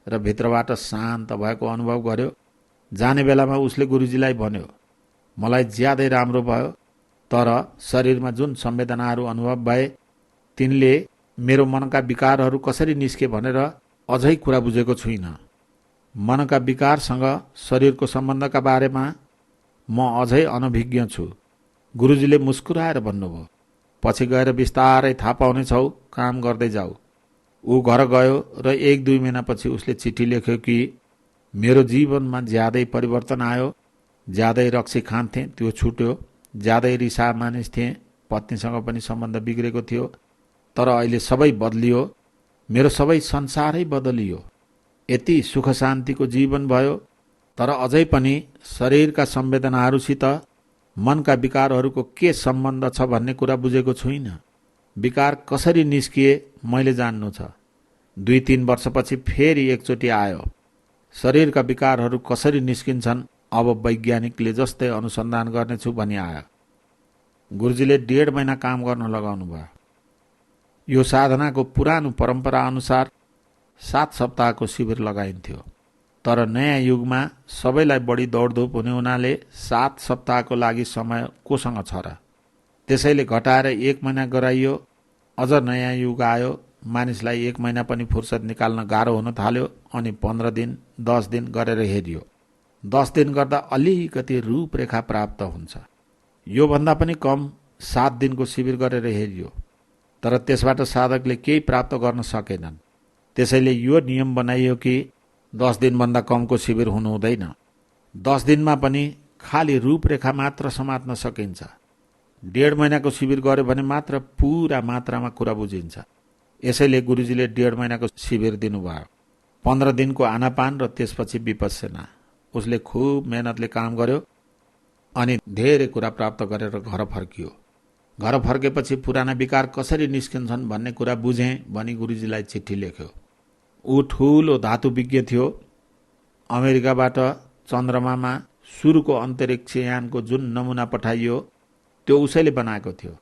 र भित्रबाट शान्त भएको अनुभव गर्यो। जाने बेलामा उसले गुरुजीलाई भन्यो, मलाई ज्यादै राम्रो भयो, तर शरीरमा जुन संवेदनाहरू अनुभव भए तिनले मेरो मनका विकारहरू कसरी निस्के भनेर अझै कुरा बुझेको छुइनँ। मनका विकारसँग शरीरको सम्बन्धका बारेमा म अझै अनभिज्ञ छु। गुरुजीले मुस्कुराएर भन्नुभयो, पछि गएर बिस्तारै थाहा पाउनेछौ, काम गर्दै जाऊ। ऊ घर गयो र 1-2 महिनापछि उसले चिठी लेख्यो कि मेरो जीवनमा ज्यादै परिवर्तन आयो, ज्यादै रक्सी खान्थेँ, त्यो छुट्यो, ज्यादै रिसा मानिस थिएँ, पत्नीसँग पनि सम्बन्ध बिग्रेको थियो, तर अहिले सबै बदलियो, मेरो सबै संसारै बदलियो। यति सुख शान्तिको जीवन भयो, तर अझै पनि शरीरका संवेदनाहरूसित मनका विकारहरूको के सम्बन्ध छ भन्ने कुरा बुझेको छुइनँ। विकार कसरी निस्किए मैले जान्नु छ। 2-3 वर्षपछि फेरि एकचोटि आयो। शरीरका विकारहरू कसरी निस्किन्छन् अब वैज्ञानिकले जस्तै अनुसन्धान गर्नेछु भनी आयो। गुरुजीले 1.5 महिना काम गर्न लगाउनु भयो। यो साधनाको पुरानो परम्परा अनुसार 7 सप्ताहको शिविर लगाइन्थ्यो, तर नयाँ युगमा सबैलाई बढी दौडधुप हुने हुनाले 7 सप्ताहको लागि समय कोसँग छ र? त्यसैले घटाएर 1 महिना गराइयो। अझ नयाँ युग आयो, मानिसलाई 1 महिना पनि फुर्सद निकाल्न गाह्रो हुन थाल्यो। अनि 15 दिन 10 दिन गरेर हेरियो। 10 दिन गर्दा अलिकति रूपरेखा प्राप्त हुन्छ। योभन्दा पनि कम 7 दिनको शिविर गरेर हेरियो, तर त्यसबाट साधकले केही प्राप्त गर्न सकेनन्। त्यसैले यो नियम बनाइयो कि 10 दिनभन्दा कमको शिविर हुनु हुँदैन। 10 दिनमा पनि खाली रूपरेखा मात्र समात्न सकिन्छ। 1.5 महिनाको शिविर गर्यो भने मात्र पूरा मात्रामा कुरा बुझिन्छ। यसैले गुरुजीले 1.5 महिनाको शिविर दिनुभयो। 15 दिनको आनापान र त्यसपछि विपस्सना। उसले खुब मेहनतले काम गर्यो अनि धेरै कुरा प्राप्त गरेर घर फर्कियो। घर फर्केपछि पुराना विकार कसरी निस्किन्छन् भन्ने कुरा बुझे भनी गुरुजीलाई चिठी लेख्यो। ऊ ठूलो धातुविज्ञ थियो। अमेरिकाबाट चन्द्रमामा सुरुको अन्तरिक्ष यानको जुन नमुना पठाइयो त्यो उसैले बनाएको थियो।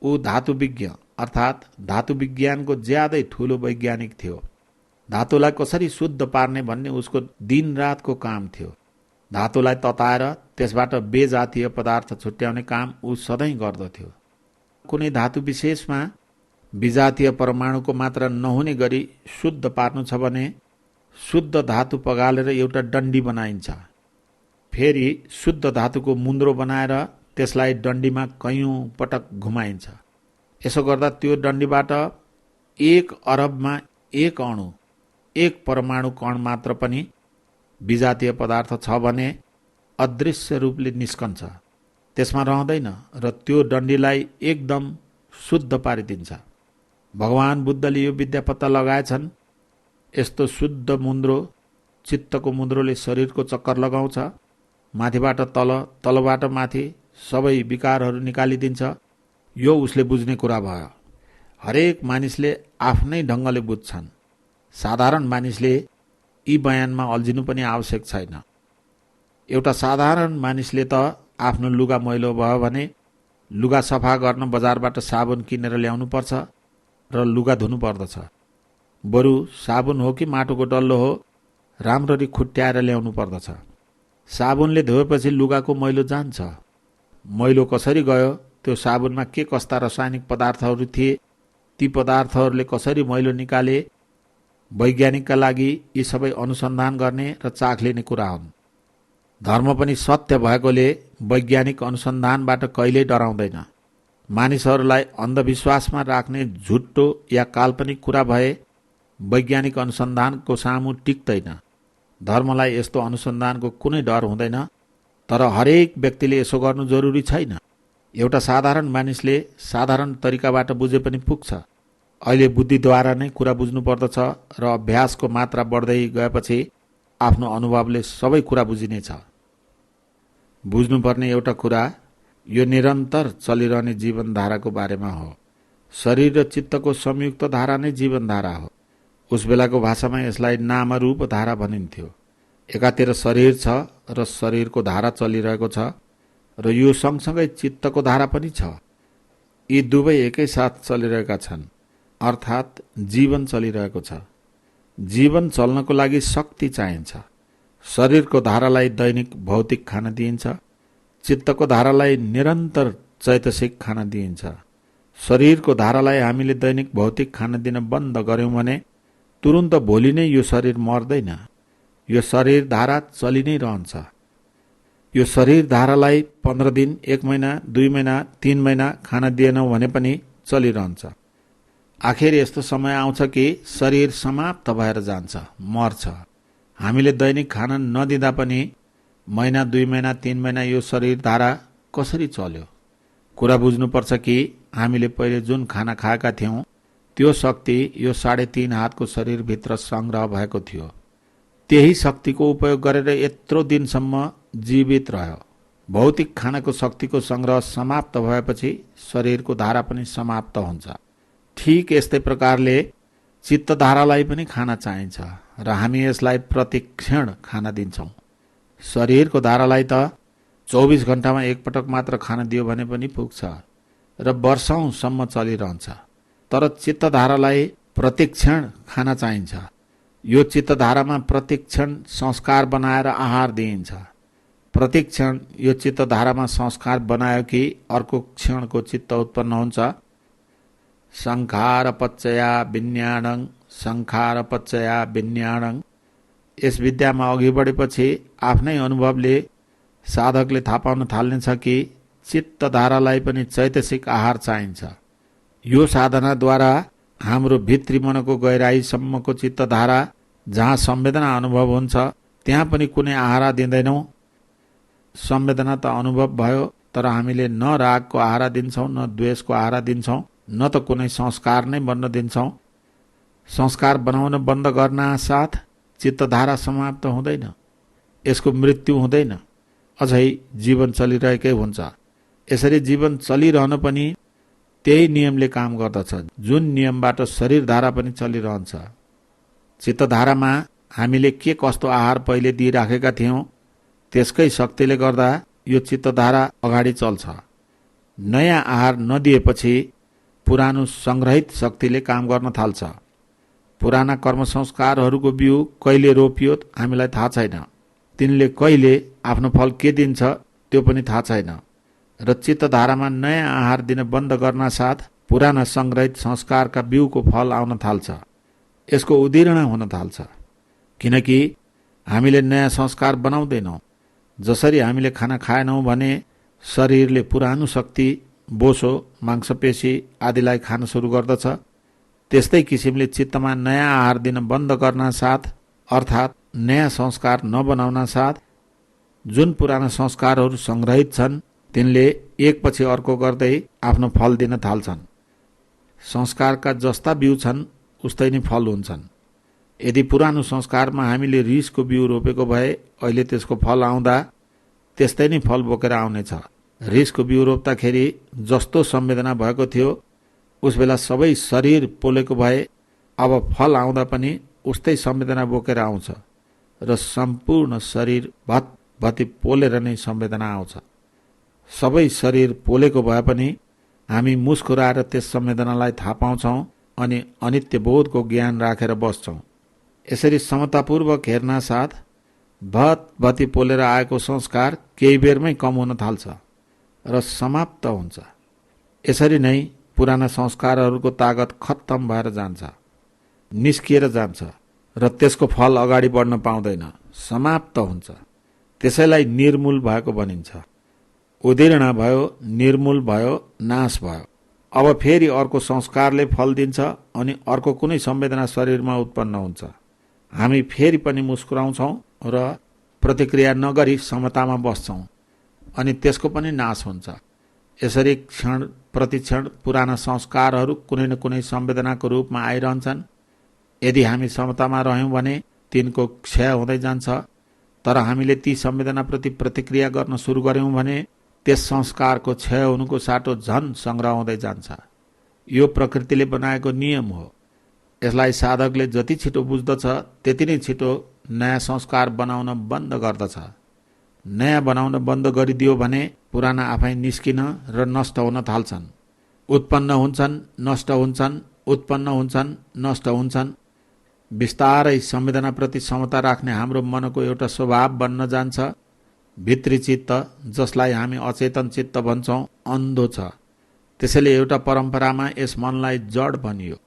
ऊ धातुविज्ञ अर्थात् धातु विज्ञानको ज्यादै ठूलो वैज्ञानिक थियो। धातुलाई कसरी शुद्ध पार्ने भन्ने उसको दिनरातको काम थियो। धातुलाई तताएर त्यसबाट बेजातीय पदार्थ छुट्याउने काम ऊ सधैँ गर्दथ्यो। कुनै धातु विशेषमा विजातीय परमाणुको मात्रा नहुने गरी शुद्ध पार्नु छ भने शुद्ध धातु पगालेर एउटा डन्डी बनाइन्छ। फेरि शुद्ध धातुको मुन्द्रो बनाएर त्यसलाई डन्डीमा कैयौं पटक घुमाइन्छ। यसो गर्दा त्यो डन्डीबाट 1 अरबमा 1 अणु 1 परमाणु कण मात्र पनि विजातीय पदार्थ छ भने अदृश्य रूपले निस्कन्छ, त्यसमा रहँदैन र त्यो डन्डीलाई एकदम शुद्ध पारिदिन्छ। भगवान बुद्धले यो विद्या पत्ता लगाएछन्। यस्तो शुद्ध मुन्द्रो, चित्तको मुन्द्रोले शरीरको चक्कर लगाउँछ। माथिबाट तल, तलबाट माथि सबै विकारहरू निकालिदिन्छ। यो उसले बुझ्ने कुरा भयो। हरेक मानिसले आफ्नै ढङ्गले बुझ्छन्। साधारण मानिसले यी बयानमा अल्झिनु पनि आवश्यक छैन। एउटा साधारण मानिसले त आफ्नो लुगा मैलो भयो भने लुगा सफा गर्न बजारबाट साबुन किनेर ल्याउनु पर्छ र लुगा धुनु पर्दछ। बरु साबुन हो कि माटोको डल्लो हो, राम्ररी खुट्याएर ल्याउनु पर्दछ। साबुनले धोएपछि लुगाको मैलो जान्छ। मैलो कसरी गयो, त्यो साबुनमा के कस्ता रासायनिक पदार्थहरू थिए, ती पदार्थहरूले कसरी मैलो निकाले, वैज्ञानिकका लागि यी सबै अनुसन्धान गर्ने र चाख लिने कुरा हुन्। धर्म पनि सत्य भएकोले वैज्ञानिक अनुसन्धानबाट कहिल्यै डराउँदैन। मानिसहरूलाई अन्धविश्वासमा राख्ने झुट्टो या काल्पनिक कुरा भए वैज्ञानिक अनुसन्धानको सामु टिक्दैन। धर्मलाई यस्तो अनुसन्धानको कुनै डर हुँदैन। तर हरेक व्यक्तिले यसो गर्नु जरुरी छैन। एउटा साधारण मानिसले साधारण तरिकाबाट बुझे पनि पुग्छ। अहिले बुद्धिद्वारा नै कुरा बुझ्नु पर्दछ र अभ्यासको मात्रा बढ्दै गएपछि आफ्नो अनुभवले सबै कुरा बुझिनेछ। बुझ्नुपर्ने एउटा कुरा यो निरन्तर चलिरहने जीवनधाराको बारेमा हो। शरीर र चित्तको संयुक्त धारा नै जीवनधारा हो। उस बेलाको भाषामा यसलाई नामरूप धारा भनिन्थ्यो। एकातिर शरीर छ र शरीरको धारा चलिरहेको छ र यो सँगसँगै चित्तको धारा पनि छ। यी दुवै एकैसाथ चलिरहेका छन्, अर्थात् जीवन चलिरहेको छ। जीवन चल्नको लागि शक्ति चाहिन्छ। शरीरको धारालाई दैनिक भौतिक खाना दिइन्छ, चित्तको धारालाई निरन्तर चैतसिक खाना दिइन्छ। शरीरको धारालाई हामीले दैनिक भौतिक खाना दिन बन्द गर्यौं भने तुरुन्त भोलि नै यो शरीर मर्दैन। यो शरीर धारा चलि नै रहन्छ। यो शरीर धारालाई 15 दिन, 1 महिना, 2 महिना, 3 महिना खाना दिएनौं भने पनि चलिरहन्छ। आखिर यस्तो समय आउँछ कि शरीर समाप्त भएर जान्छ, मर्छ। हामीले दैनिक खाना नदिँदा पनि महिना, 2 महिना, 3 महिना यो शरीर धारा कसरी चल्यो? कुरा बुझ्नुपर्छ कि हामीले पहिले जुन खाना खाएका थियौं त्यो शक्ति यो 3.5 हातको शरीरभित्र संग्रह भएको थियो। त्यही शक्तिको उपयोग गरेर यत्रो दिनसम्म जीवित रह्यो। भौतिक खानाको शक्तिको संग्रह समाप्त भएपछि शरीरको धारा पनि समाप्त हुन्छ। ठीक यस्तै प्रकारले चित्तधारालाई पनि खाना चाहिन्छ र हामी यसलाई प्रतिक्षण खाना दिन्छौं। शरीरको धारालाई त 24 घण्टामा एकपटक मात्र खाना दियो भने पनि पुग्छ र वर्षौंसम्म चलिरहन्छ। तर चित्तधारालाई प्रतिक्षण खाना चाहिन्छ। यो चित्तधारामा प्रतिक्षण संस्कार बनाएर आहार दिइन्छ। प्रतिक्षण यो चित्तधारामा संस्कार बनायो कि अर्को क्षणको चित्त उत्पन्न हुन्छ। संखारपच्चया विज्ञानं संखारपच्चया विज्ञानं। यस विद्यामा अघि बढेपछि आफ्नै अनुभवले साधकले थाहा पाउन थाल्नेछ कि चित्तधारालाई पनि चैतसिक आहार चाहिन्छ। यो साधनाद्वारा हाम्रो भित्री मनको गहिराईसम्मको चित्तधारा जहाँ संवेदना अनुभव हुन्छ त्यहाँ पनि कुनै आहारा दिँदैनौँ। संवेदना त अनुभव भयो, तर हामीले न रागको आहारा दिन्छौँ, न द्वेषको आहारा दिन्छौँ, न त कुनै संस्कार नै बन्न दिन्छौँ। संस्कार बनाउन बन्द गर्न साथ चित्तधारा समाप्त हुँदैन, यसको मृत्यु हुँदैन, अझै जीवन चलिरहेकै हुन्छ। यसरी जीवन चलिरहन पनि त्यही नियमले काम गर्दछ जुन नियमबाट शरीरधारा पनि चलिरहन्छ। चित्तधारामा हामीले के कस्तो आहार पहिले दिइराखेका थियौँ त्यसकै शक्तिले गर्दा यो चित्तधारा अगाडि चल्छ। नयाँ आहार नदिएपछि पुरानो संग्रहित शक्तिले काम गर्न थाल्छ। पुराना कर्म संस्कारहरूको बिउ कहिले रोपियो हामीलाई थाहा छैन, तिनले कहिले आफ्नो फल के दिन्छ त्यो पनि थाहा छैन। र चित्तधारामा नयाँ आहार दिन बन्द गर्न साथ पुराना संग्रहित संस्कारका बिउको फल आउन थाल्छ, यसको उदीर्ण हुन थाल्छ। किनकि हामीले नयाँ संस्कार बनाउँदैनौँ। जसरी हामीले खाना खाएनौँ भने शरीरले पुरानो शक्ति, बोसो, मांसपेशी आदिलाई खान सुरु गर्दछ, त्यस्तै किसिमले चित्तमा नयाँ आहार दिन बन्द गर्न साथ अर्थात् नयाँ संस्कार नबनाउन साथ जुन पुराना संस्कारहरू संग्रहित छन् तिनले एकपछि अर्को गर्दै आफ्नो फल दिन थाल्छन्। संस्कारका जस्ता बिउ छन् उस्तै नै फल हुन्छन्। यदि पुरानो संस्कारमा हामीले रिसको बिउ रोपेको भए अहिले त्यसको फल आउँदा त्यस्तै नै फल बोकेर आउनेछ। रिसको बिउ रोप्दाखेरि जस्तो संवेदना भएको थियो उस बेला सबै शरीर पोलेको भए अब फल आउँदा पनि उस्तै संवेदना बोकेर आउँछ र सम्पूर्ण शरीर भतभती पोलेर नै संवेदना आउँछ। सबै शरीर पोलेको भए पनि हामी मुस्कुराएर त्यस संवेदनालाई थाहा पाउँछौँ अनि अनित्य बोधको ज्ञान राखेर बस्छौँ। यसरी समतापूर्वक हेर्न साथ भतभती पोलेर आएको संस्कार केही बेरमै कम हुन थाल्छ र समाप्त हुन्छ। यसरी नै पुराना संस्कारहरूको तागत खत्तम भएर जान्छ, निस्किएर जान्छ र त्यसको फल अगाडि बढ्न पाउँदैन, समाप्त हुन्छ। त्यसैलाई निर्मूल भएको भनिन्छ। उदीर्ण भयो, निर्मूल भयो, नाश भयो। अब फेरि अर्को संस्कारले फल दिन्छ अनि अर्को कुनै संवेदना शरीरमा उत्पन्न हुन्छ। हामी फेरि पनि मुस्कुराउँछौँ र प्रतिक्रिया नगरी समतामा बस्छौँ अनि त्यसको पनि नाश हुन्छ। यसरी क्षण प्रतिक्षण पुराना संस्कारहरू कुनै न कुनै संवेदनाको रूपमा आइरहन्छन्। यदि हामी समतामा रह्यौँ भने तिनको क्षय हुँदै जान्छ, तर हामीले ती संवेदनाप्रति प्रतिक्रिया गर्न सुरु गर्यौँ भने त्यस संस्कारको क्षय हुनुको साटो झन संग्रह हुँदै जान्छ। यो प्रकृतिले बनाएको नियम हो। यसलाई साधकले जति छिटो बुझ्दछ त्यति नै छिटो नयाँ संस्कार बनाउन बन्द गर्दछ। नयाँ बनाउन बन्द गरिदियो भने पुराना आफै निस्किन र नष्ट हुन थाल्छन्। उत्पन्न हुन्छन्, नष्ट हुन्छन्, उत्पन्न हुन्छन्, नष्ट हुन्छन्। बिस्तारै संवेदनाप्रति समता राख्ने हाम्रो मनको एउटा स्वभाव बन्न जान्छ। भित्री चित्त, जसलाई हामी अचेतन चित्त भन्छौँ, अन्धो छ। त्यसैले एउटा परम्परामा यस मनलाई जड भनियो।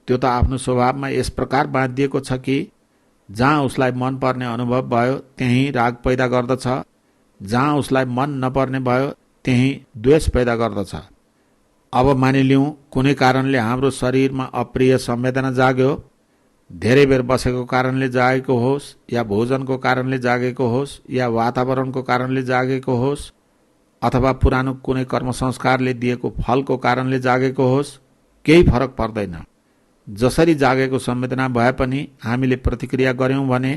त्यो त आफ्नो स्वभावमा यस प्रकार बाँधिएको छ कि जहाँ उसलाई मन पर्ने अनुभव भयो त्यहीँ राग पैदा गर्दछ, जहाँ उसलाई मन नपर्ने भयो त्यहीँ द्वेष पैदा गर्दछ। अब मानिलिउँ कुनै कारणले हाम्रो शरीरमा अप्रिय संवेदना जाग्यो, धेरै बेर बसेको कारणले जागेको होस् या भोजनको कारणले जागेको होस् या वातावरणको कारणले जागेको होस् अथवा पुरानो कुनै कर्म संस्कारले दिएको फलको कारणले जागेको होस्, केही फरक पर्दैन। जसरी जागेको संवेदना भए पनि हामीले प्रतिक्रिया गर्यौँ भने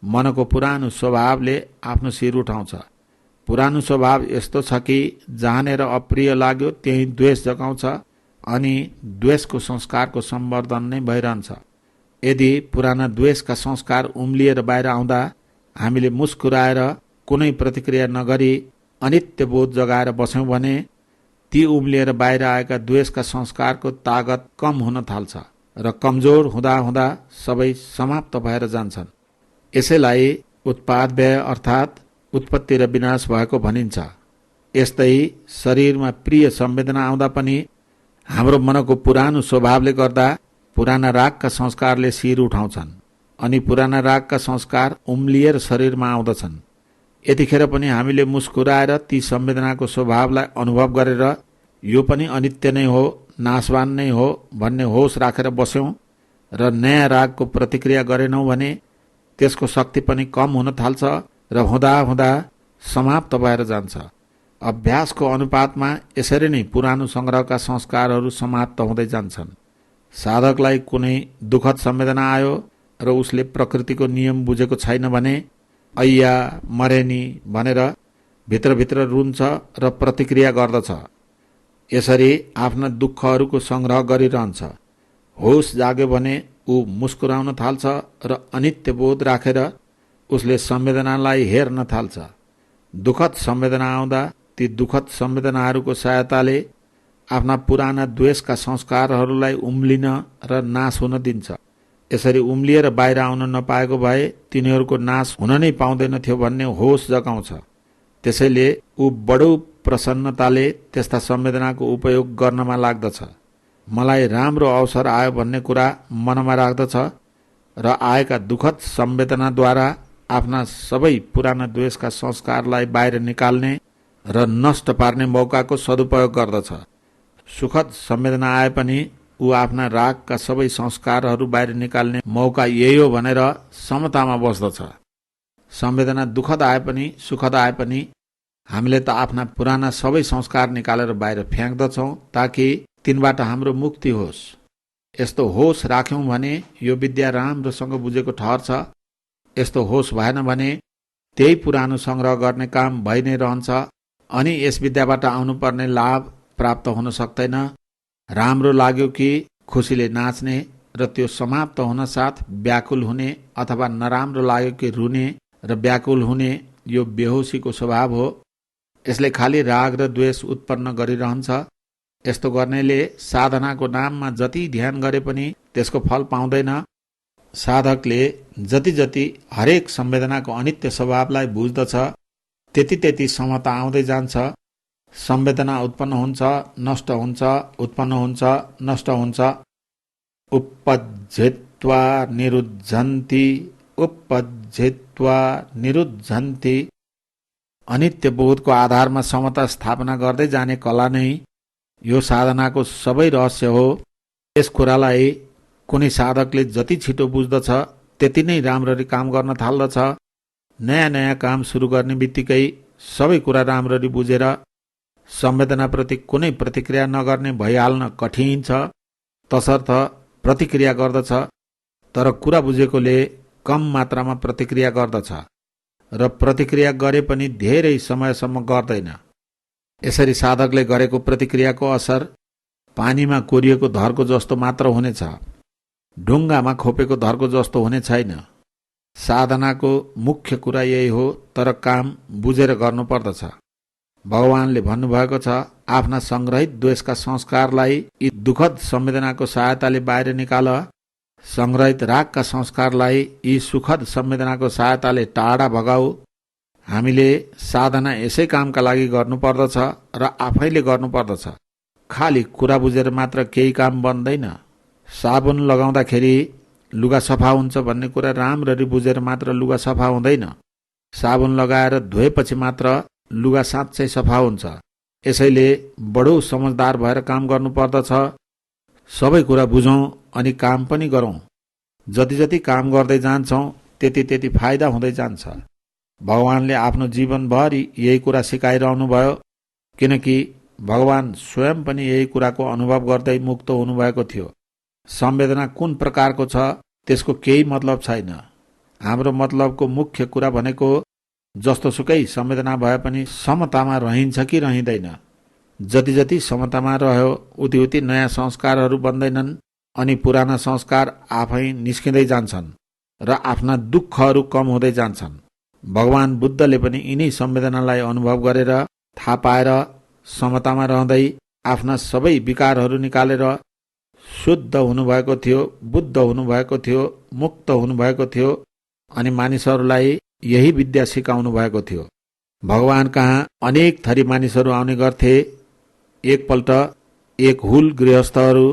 मनको पुरानो स्वभावले आफ्नो शिर उठाउँछ। पुरानो स्वभाव यस्तो छ कि जहाँनेर अप्रिय लाग्यो त्यही द्वेष जगाउँछ अनि द्वेषको संस्कारको सम्वर्धन नै भइरहन्छ। यदि पुराना द्वेषका संस्कार उम्लिएर बाहिर आउँदा हामीले मुस्कुराएर कुनै प्रतिक्रिया नगरी अनित्य बोध जगाएर बस्यौँ भने ती उम्लिएर बाहिर आएका द्वेषका संस्कारको तागत कम हुन थाल्छ र कमजोर हुँदा हुँदा सबै समाप्त भएर जान्छन्। यसैलाई उत्पाद व्यय अर्थात् उत्पत्ति र विनाश भएको भनिन्छ। यस्तै शरीरमा प्रिय संवेदना आउँदा पनि हाम्रो मनको पुरानो स्वभावले गर्दा पुराना रागका संस्कारले शिर उठाउँछन् अनि पुराना रागका संस्कार उम्लिएर शरीरमा आउँदछन्। यतिखेर पनि हामीले मुस्कुराएर ती संवेदनाको स्वभावलाई अनुभव गरेर यो पनि अनित्य नै हो, नाशवान नै हो भन्ने होस राखेर बस्यौं र नयाँ रागको प्रतिक्रिया गरेनौं भने त्यसको शक्ति पनि कम हुन थाल्छ र हुँदा हुँदा समाप्त भएर जान्छ। अभ्यासको अनुपातमा यसरी नै पुरानो संग्रहका संस्कारहरू समाप्त हुँदै जान्छन्। साधकलाई कुनै दुःखद संवेदना आयो र उसले प्रकृतिको नियम बुझेको छैन भने अय्या मरे नि भनेर भित्रभित्र रुन्छ र प्रतिक्रिया गर्दछ। यसरी आफ्ना दुःखहरूको संग्रह गरिरहन्छ। होस जाग्यो भने ऊ मुस्कुराउन थाल्छ र अनित्य बोध राखेर उसले संवेदनालाई हेर्न थाल्छ। दुःखद संवेदना आउँदा ती दुःखद संवेदनाहरूको सहायताले आफ्ना पुराना द्वेषका संस्कारहरूलाई उम्लिन र नाश हुन दिन्छ। यसरी उम्लिएर बाहिर आउन नपाएको भए तिनीहरूको नाश हुन नै पाउँदैन थियो भन्ने होस जगाउँछ। त्यसैले ऊ बडो प्रसन्नताले त्यस्ता संवेदनाको उपयोग गर्नमा लाग्दछ। मलाई राम्रो अवसर आयो भन्ने कुरा मनमा राख्दछ र आएका दुःखद संवेदनाद्वारा आफ्ना सबै पुराना द्वेषका संस्कारलाई बाहिर निकाल्ने र नष्ट पार्ने मौकाको सदुपयोग गर्दछ। सुखद संवेदना आए पनि ऊ आफ्ना रागका सबै संस्कारहरू बाहिर निकाल्ने मौका यही हो भनेर समतामा बस्दछ। संवेदना दुःखद आए पनि सुखद आए पनि हामीले त आफ्ना पुराना सबै संस्कार निकालेर बाहिर फ्याँक्दछौँ ताकि तिनबाट हाम्रो मुक्ति होस्। यस्तो होस राख्यौं भने यो विद्या राम्रोसँग बुझेको ठहर्छ। यस्तो होस भएन भने त्यही पुरानो संग्रह गर्ने काम भइ नै रहन्छ अनि यस विद्याबाट आउनुपर्ने लाभ प्राप्त हुन सक्दैन। राम्रो लाग्यो कि खुसीले नाच्ने र त्यो समाप्त हुन साथ व्याकुल हुने अथवा नराम्रो लाग्यो कि रुने र व्याकुल हुने यो बेहोसीको स्वभाव हो। यसले खाली राग र द्वेष उत्पन्न गरिरहन्छ। यस्तो गर्नेले साधनाको नाममा जति ध्यान गरे पनि त्यसको फल पाउँदैन। साधकले जति जति हरेक संवेदनाको अनित्य स्वभावलाई बुझ्दछ त्यति त्यति समता आउँदै जान्छ। संवेदना उत्पन्न हुन्छ, नष्ट हुन्छ, उत्पन्न हुन्छ, नष्ट हुन्छ। उपज्झित्वा निरुद्धन्ति, उपज्झित्वा निरुद्धन्ति। अनित्य बोधको आधारमा समता स्थापना गर्दै जाने कला नै यो साधनाको सबै रहस्य हो। यस कुरालाई कुनै साधकले जति छिटो बुझ्दछ त्यति नै राम्ररी काम गर्न थाल्दछ। नयाँ नयाँ काम सुरु गर्ने बित्तिकै सबै कुरा राम्ररी बुझेर संवेदनाप्रति कुनै प्रतिक्रिया नगर्ने भइहाल्न कठिन छ। तसर्थ प्रतिक्रिया गर्दछ तर कुरा बुझेकोले कम मात्रामा प्रतिक्रिया गर्दछ र प्रतिक्रिया गरे पनि धेरै समयसम्म गर्दैन। यसरी साधकले गरेको प्रतिक्रियाको असर पानीमा कोरिएको धरको जस्तो मात्र हुनेछ, ढुङ्गामा खोपेको धरको जस्तो हुने छैन। साधनाको मुख्य कुरा यही हो, तर काम बुझेर गर्नुपर्दछ। भगवानले भन्नुभएको छ, आफ्ना संग्रहित द्वेषका संस्कारलाई यी दुःखद संवेदनाको सहायताले बाहिर निकाल। संग्रहित रागका संस्कारलाई यी सुखद संवेदनाको सहायताले टाढा भगाऊ। हामीले साधना यसै कामका लागि गर्नुपर्दछ र आफैले गर्नुपर्दछ। खाली कुरा बुझेर मात्र केही काम बन्दैन। साबुन लगाउँदाखेरि लुगा सफा हुन्छ भन्ने कुरा राम्ररी बुझेर मात्र लुगा सफा हुँदैन। साबुन लगाएर धोएपछि मात्र लुगा साँच्चै सफा हुन्छ। यसैले बडो समझदार भएर काम गर्नुपर्दछ। सबै कुरा बुझौं अनि काम पनि गरौं। जति जति काम गर्दै जान्छौं त्यति त्यति फाइदा हुँदै जान्छ। भगवानले आफ्नो जीवनभरि यही कुरा सिकाइरहनु भयो, किनकि भगवान स्वयं पनि यही कुराको अनुभव गर्दै मुक्त हुनुभएको थियो। संवेदना कुन प्रकारको छ त्यसको केही मतलब छैन। हाम्रो मतलबको मुख्य कुरा भनेको जस्तो सुकै संवेदना भए पनि समतामा रहन्छ कि रहँदैन। जति जति समतामा रह्यो उति उति नयाँ संस्कारहरू बन्दैनन् अनि पुराना संस्कार आफै निस्किँदै जान्छन् र आफ्ना दुःखहरू कम हुँदै जान्छन्। भगवान बुद्धले पनि यिनै संवेदनालाई अनुभव गरेर थाहा पाएर समतामा रहँदै आफ्ना सबै विकारहरू निकालेर शुद्ध हुनुभएको थियो, बुद्ध हुनुभएको थियो, मुक्त हुनुभएको थियो अनि मानिसहरूलाई यही विद्या सिकाउनु भएको थियो। भगवान कहाँ अनेक थरी मानिसहरू आउने गर्थे। एकपल्ट एक हुल गृहस्थहरू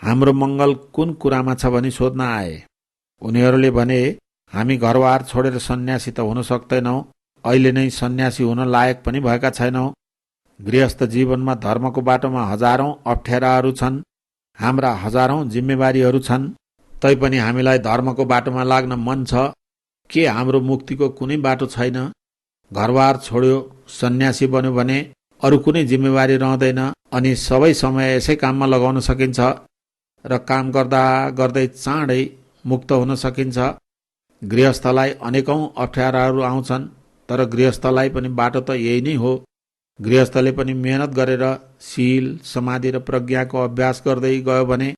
हाम्रो मङ्गल कुन कुरामा छ भनी सोध्न आए। उनीहरूले भने, हामी घरबार छोडेर सन्यासी त हुन सक्दैनौँ, अहिले नै सन्यासी हुन लायक पनि भएका छैनौँ। गृहस्थ जीवनमा धर्मको बाटोमा हजारौं अप्ठ्याराहरू छन्, हाम्रा हजारौं जिम्मेवारीहरू छन्। तैपनि हामीलाई धर्मको बाटोमा लाग्न मन छ। के हाम्रो मुक्तिको कुनै बाटो छैन? घरबार छोड्यो, सन्यासी बन्यो भने अरू कुनै जिम्मेवारी रहँदैन अनि सबै समय यसै काममा लगाउन सकिन्छ र काम गर्दा गर्दै चाँडै मुक्त हुन सकिन्छ। गृहस्थलाई अनेकौं अप्ठ्याराहरू आउँछन्, तर गृहस्थलाई पनि बाटो त यही नै हो। गृहस्थले पनि मेहनत गरेर शील, समाधि र प्रज्ञाको अभ्यास गर्दै गयो भने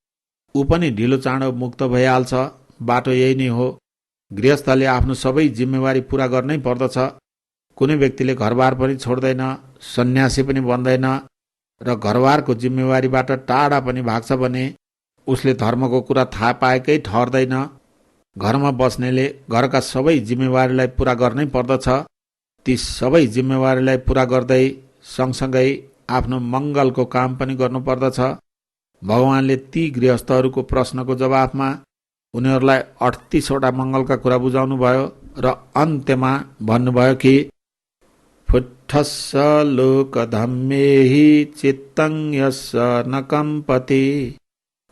ऊ पनि ढिलो चाँडो मुक्त भइहाल्छ। बाटो यही नै हो। गृहस्थले आफ्नो सबै जिम्मेवारी पूरा गर्नै पर्दछ। कुनै व्यक्तिले घरबार पनि छोड्दैन, सन्यासी पनि बन्दैन र घरबारको जिम्मेवारीबाट टाढा पनि भाग्छ भने उसले धर्मको कुरा थाहा पाएकै ठहर्दैन। घरमा बस्नेले घरका सबै जिम्मेवारीलाई पूरा गर्नै पर्दछ। ती सबै जिम्मेवारीलाई पूरा गर्दै सँगसँगै आफ्नो मङ्गलको काम पनि गर्नुपर्दछ। भगवानले ती गृहस्थहरूको प्रश्नको जवाफमा उनीहरूलाई 38वटा मङ्गलका कुरा बुझाउनु भयो र अन्त्यमा भन्नुभयो कि फुट्ठस्स लोकधम्मेहि चित्तं यस्य न कम्पति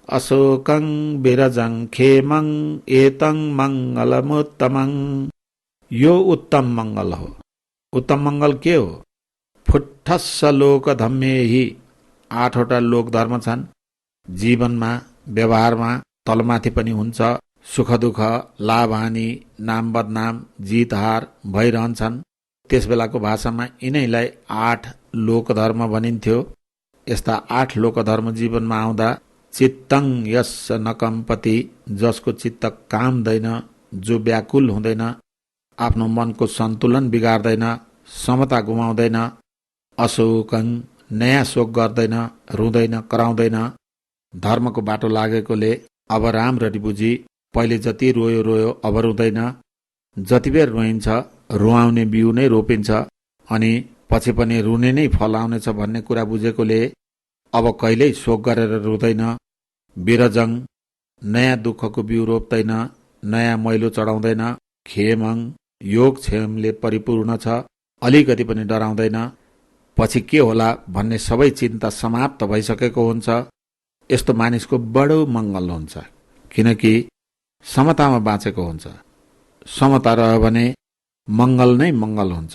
अशोकं विरजं खेमं एतं मङ्गलमुत्तमं। यो उत्तम मङ्गल हो। उत्तम मङ्गल के हो? फुट्ठस्स लोकधम्मेहि, 8वटा लोक धर्म छन्। जीवनमा, व्यवहारमा तलमाथि पनि हुन्छ। सुख दुःख, लाभ हानि, नाम बदनाम, जित हार भइरहन्छन्। त्यस बेलाको भाषामा यिनैलाई 8 लोकधर्म भनिन्थ्यो। यस्ता 8 लोकधर्म जीवनमा आउँदा चित्तं यस्य न कम्पति, जसको चित्त काम्दैन, जो व्याकुल हुँदैन, आफ्नो मनको सन्तुलन बिगार्दैन, समता गुमाउँदैन, अशोकं, नयाँ शोक गर्दैन, रुँदैन, कराउँदैन। धर्मको बाटो लागेकोले अब राम्ररी बुझी पहिले जति रोयो रोयो, अब रुँदैन। जति बेर रोइन्छ, रुवाउने बिउ नै रोपिन्छ अनि पछि पनि रुने नै फल आउनेछ भन्ने कुरा बुझेकोले अब कहिल्यै शोक गरेर रुँदैन। विरजङ, नयाँ दुःखको बिउ रोप्दैन, नयाँ मैलो चढाउँदैन। खेमङ, योग क्षेमले परिपूर्ण छ, अलिकति पनि डराउँदैन। पछि के होला भन्ने सबै चिन्ता समाप्त भइसकेको हुन्छ। यस्तो मानिसको बडो मङ्गल हुन्छ, किनकि समतामा बाँचेको हुन्छ। समता रह्यो भने मङ्गल नै मङ्गल हुन्छ।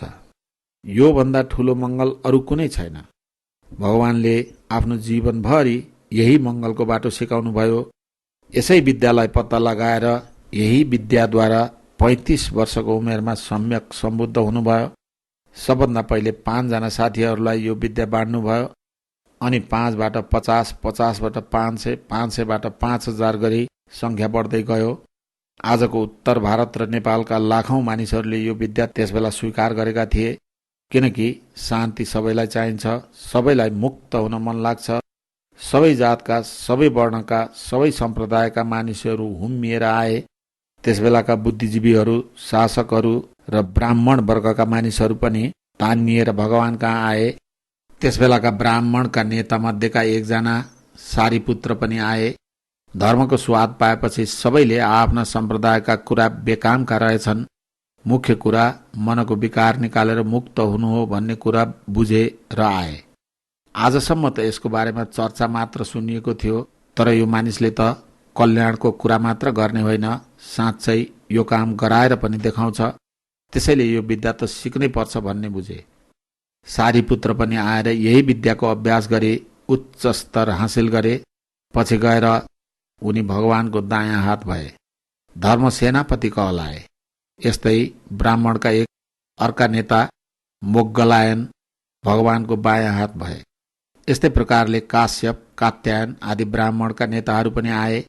यो भन्दा ठुलो मङ्गल अरू कुनै छैन। भगवानले आफ्नो जीवनभरि यही मङ्गलको बाटो सिकाउनु भयो। यसै विद्यालाई पत्ता लगाएर यही विद्याद्वारा 35 वर्षको उमेरमा सम्यक सम्बुद्ध हुनुभयो। सबभन्दा पहिले 5 जना साथीहरूलाई यो विद्या बाँड्नुभयो अनि 5 बाट 50, 50 बाट 500, 500 बाट 5000 गरी संख्या बढ्दै गयो। आजको उत्तर भारत र नेपालका लाखौं मानिसहरूले यो विद्या त्यसबेला स्वीकार गरेका थिए, किनकि शान्ति सबैलाई चाहिन्छ, सबैलाई मुक्त हुन मन लाग्छ। सबै जातका, सबै वर्णका, सबै सम्प्रदायका मानिसहरू हुम्मिएर आए। त्यसबेलाका बुद्धिजीवीहरू, शासकहरू र ब्राह्मण वर्गका मानिसहरू पनि तानिएर भगवान कहाँ आए। त्यसबेलाका ब्राह्मणका नेता मध्येका एकजना सारीपुत्र पनि आए। धर्मको स्वाद पाएपछि सबैले आफ्ना सम्प्रदायका कुरा बेकामका रहेछन्। मुख्य कुरा मनको विकार निकालेर मुक्त हुनु हो भन्ने कुरा बुझे र आए। आजसम्म त यसको बारेमा चर्चा मात्र सुनिएको थियो, तर यो मानिसले त कल्याणको कुरा मात्र गर्ने होइन, साँच्चै यो काम गराएर पनि देखाउँछ। त्यसैले यो विद्या त सिक्नै पर्छ भन्ने बुझे। सारीपुत्र पनि आएर यही विद्याको अभ्यास गरे, उच्च स्तर हासिल गरे। पछि गएर उनी भगवानको दायाँ हात भए, धर्म सेनापति कहलाए। यस्तै ब्राह्मणका एक अर्का नेता मोग्गलायन भगवानको बायाँ हात भए। यस्तै प्रकारले काश्यप, कात्यायन आदि ब्राह्मणका नेताहरू पनि आए।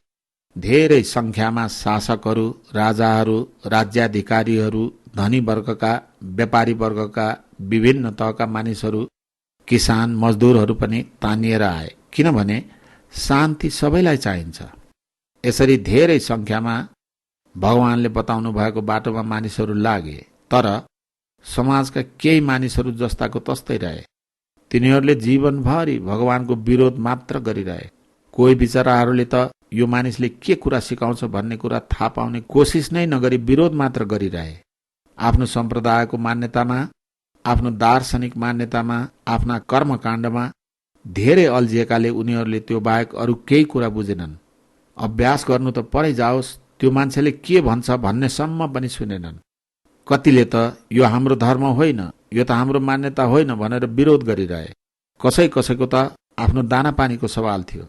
धेरै संख्यामा शासकहरू, राजाहरू, राज्याधिकारीहरू, धनी वर्गका, व्यापारी वर्गका, विभिन्न तहका मानिसहरू, किसान, मजदुरहरू पनि तानिएर आए, किनभने शान्ति सबैलाई चाहिन्छ। यसरी धेरै संख्यामा भगवानले बताउनु भएको बाटोमा मानिसहरू लागे। तर समाजका केही मानिसहरू जस्ताको तस्तै रहे। तिनीहरूले जीवनभरि भगवानको विरोध मात्र गरिरहे। कोही बिचराहरूले त यो मानिसले के कुरा सिकाउँछ भन्ने कुरा थाहा पाउने कोसिस नै नगरी विरोध मात्र गरिरहे। आफ्नो सम्प्रदायको मान्यतामा, आफ्नो दार्शनिक मान्यतामा, आफ्ना कर्मकाण्डमा धेरै अल्झिएकाले उनीहरूले त्यो बाहेक अरू केही कुरा बुझेनन्। अभ्यास गर्नु त परै जाओस्, त्यो मान्छेले के भन्छ भन्नेसम्म पनि सुनेनन्। कतिले त यो हाम्रो धर्म होइन, यो त हाम्रो मान्यता होइन भनेर विरोध गरिरहे। कसैको त आफ्नो दाना पानीको सवाल थियो।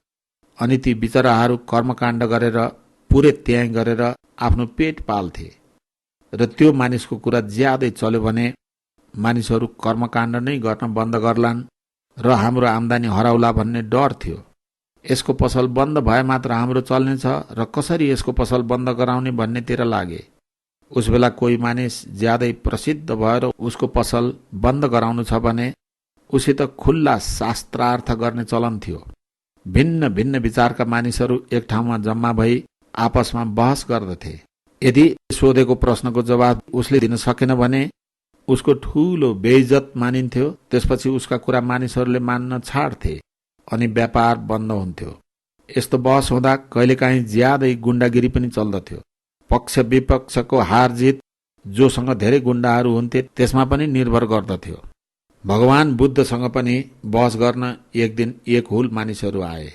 अनि ती बिचराहरू कर्मकाण्ड गरेर पुरै त्याग गरेर आफ्नो पेट पाल्थे। र त्यो मानिसको कुरा ज्यादै चल्यो भने मानिसहरू कर्मकाण्ड नै गर्न बन्द गर्लान् र हाम्रो आम्दानी हराउला भन्ने डर थियो। यसको पसल बन्द भए मात्र हाम्रो चल्नेछ र कसरी यसको पसल बन्द गराउने भन्नेतिर लागे। उस बेला कोही मानिस ज्यादै प्रसिद्ध भएर उसको पसल बन्द गराउनु छ भने उसित खुल्ला शास्त्रार्थ गर्ने चलन थियो। भिन्न भिन्न विचारका मानिसहरू एक ठाउँमा जम्मा भई आपसमा बहस गर्दथे। यदि सोधेको प्रश्नको जवाब उसले दिन सकेन भने उसको ठूलो बेइज्जत मानिन्थ्यो। त्यसपछि उसका कुरा मानिसहरूले मान्न छाड्थे अनि व्यापार बन्द हुन्थ्यो। यस्तो बहस हुँदा कहिलेकाहीँ ज्यादै गुण्डागिरी पनि चल्दथ्यो। पक्ष विपक्षको हार जित जोसँग धेरै गुण्डाहरू हुन्थे त्यसमा पनि निर्भर गर्दथ्यो। भगवान बुद्धसँग पनि बहस गर्न एक दिन एक हुल मानिसहरू आए।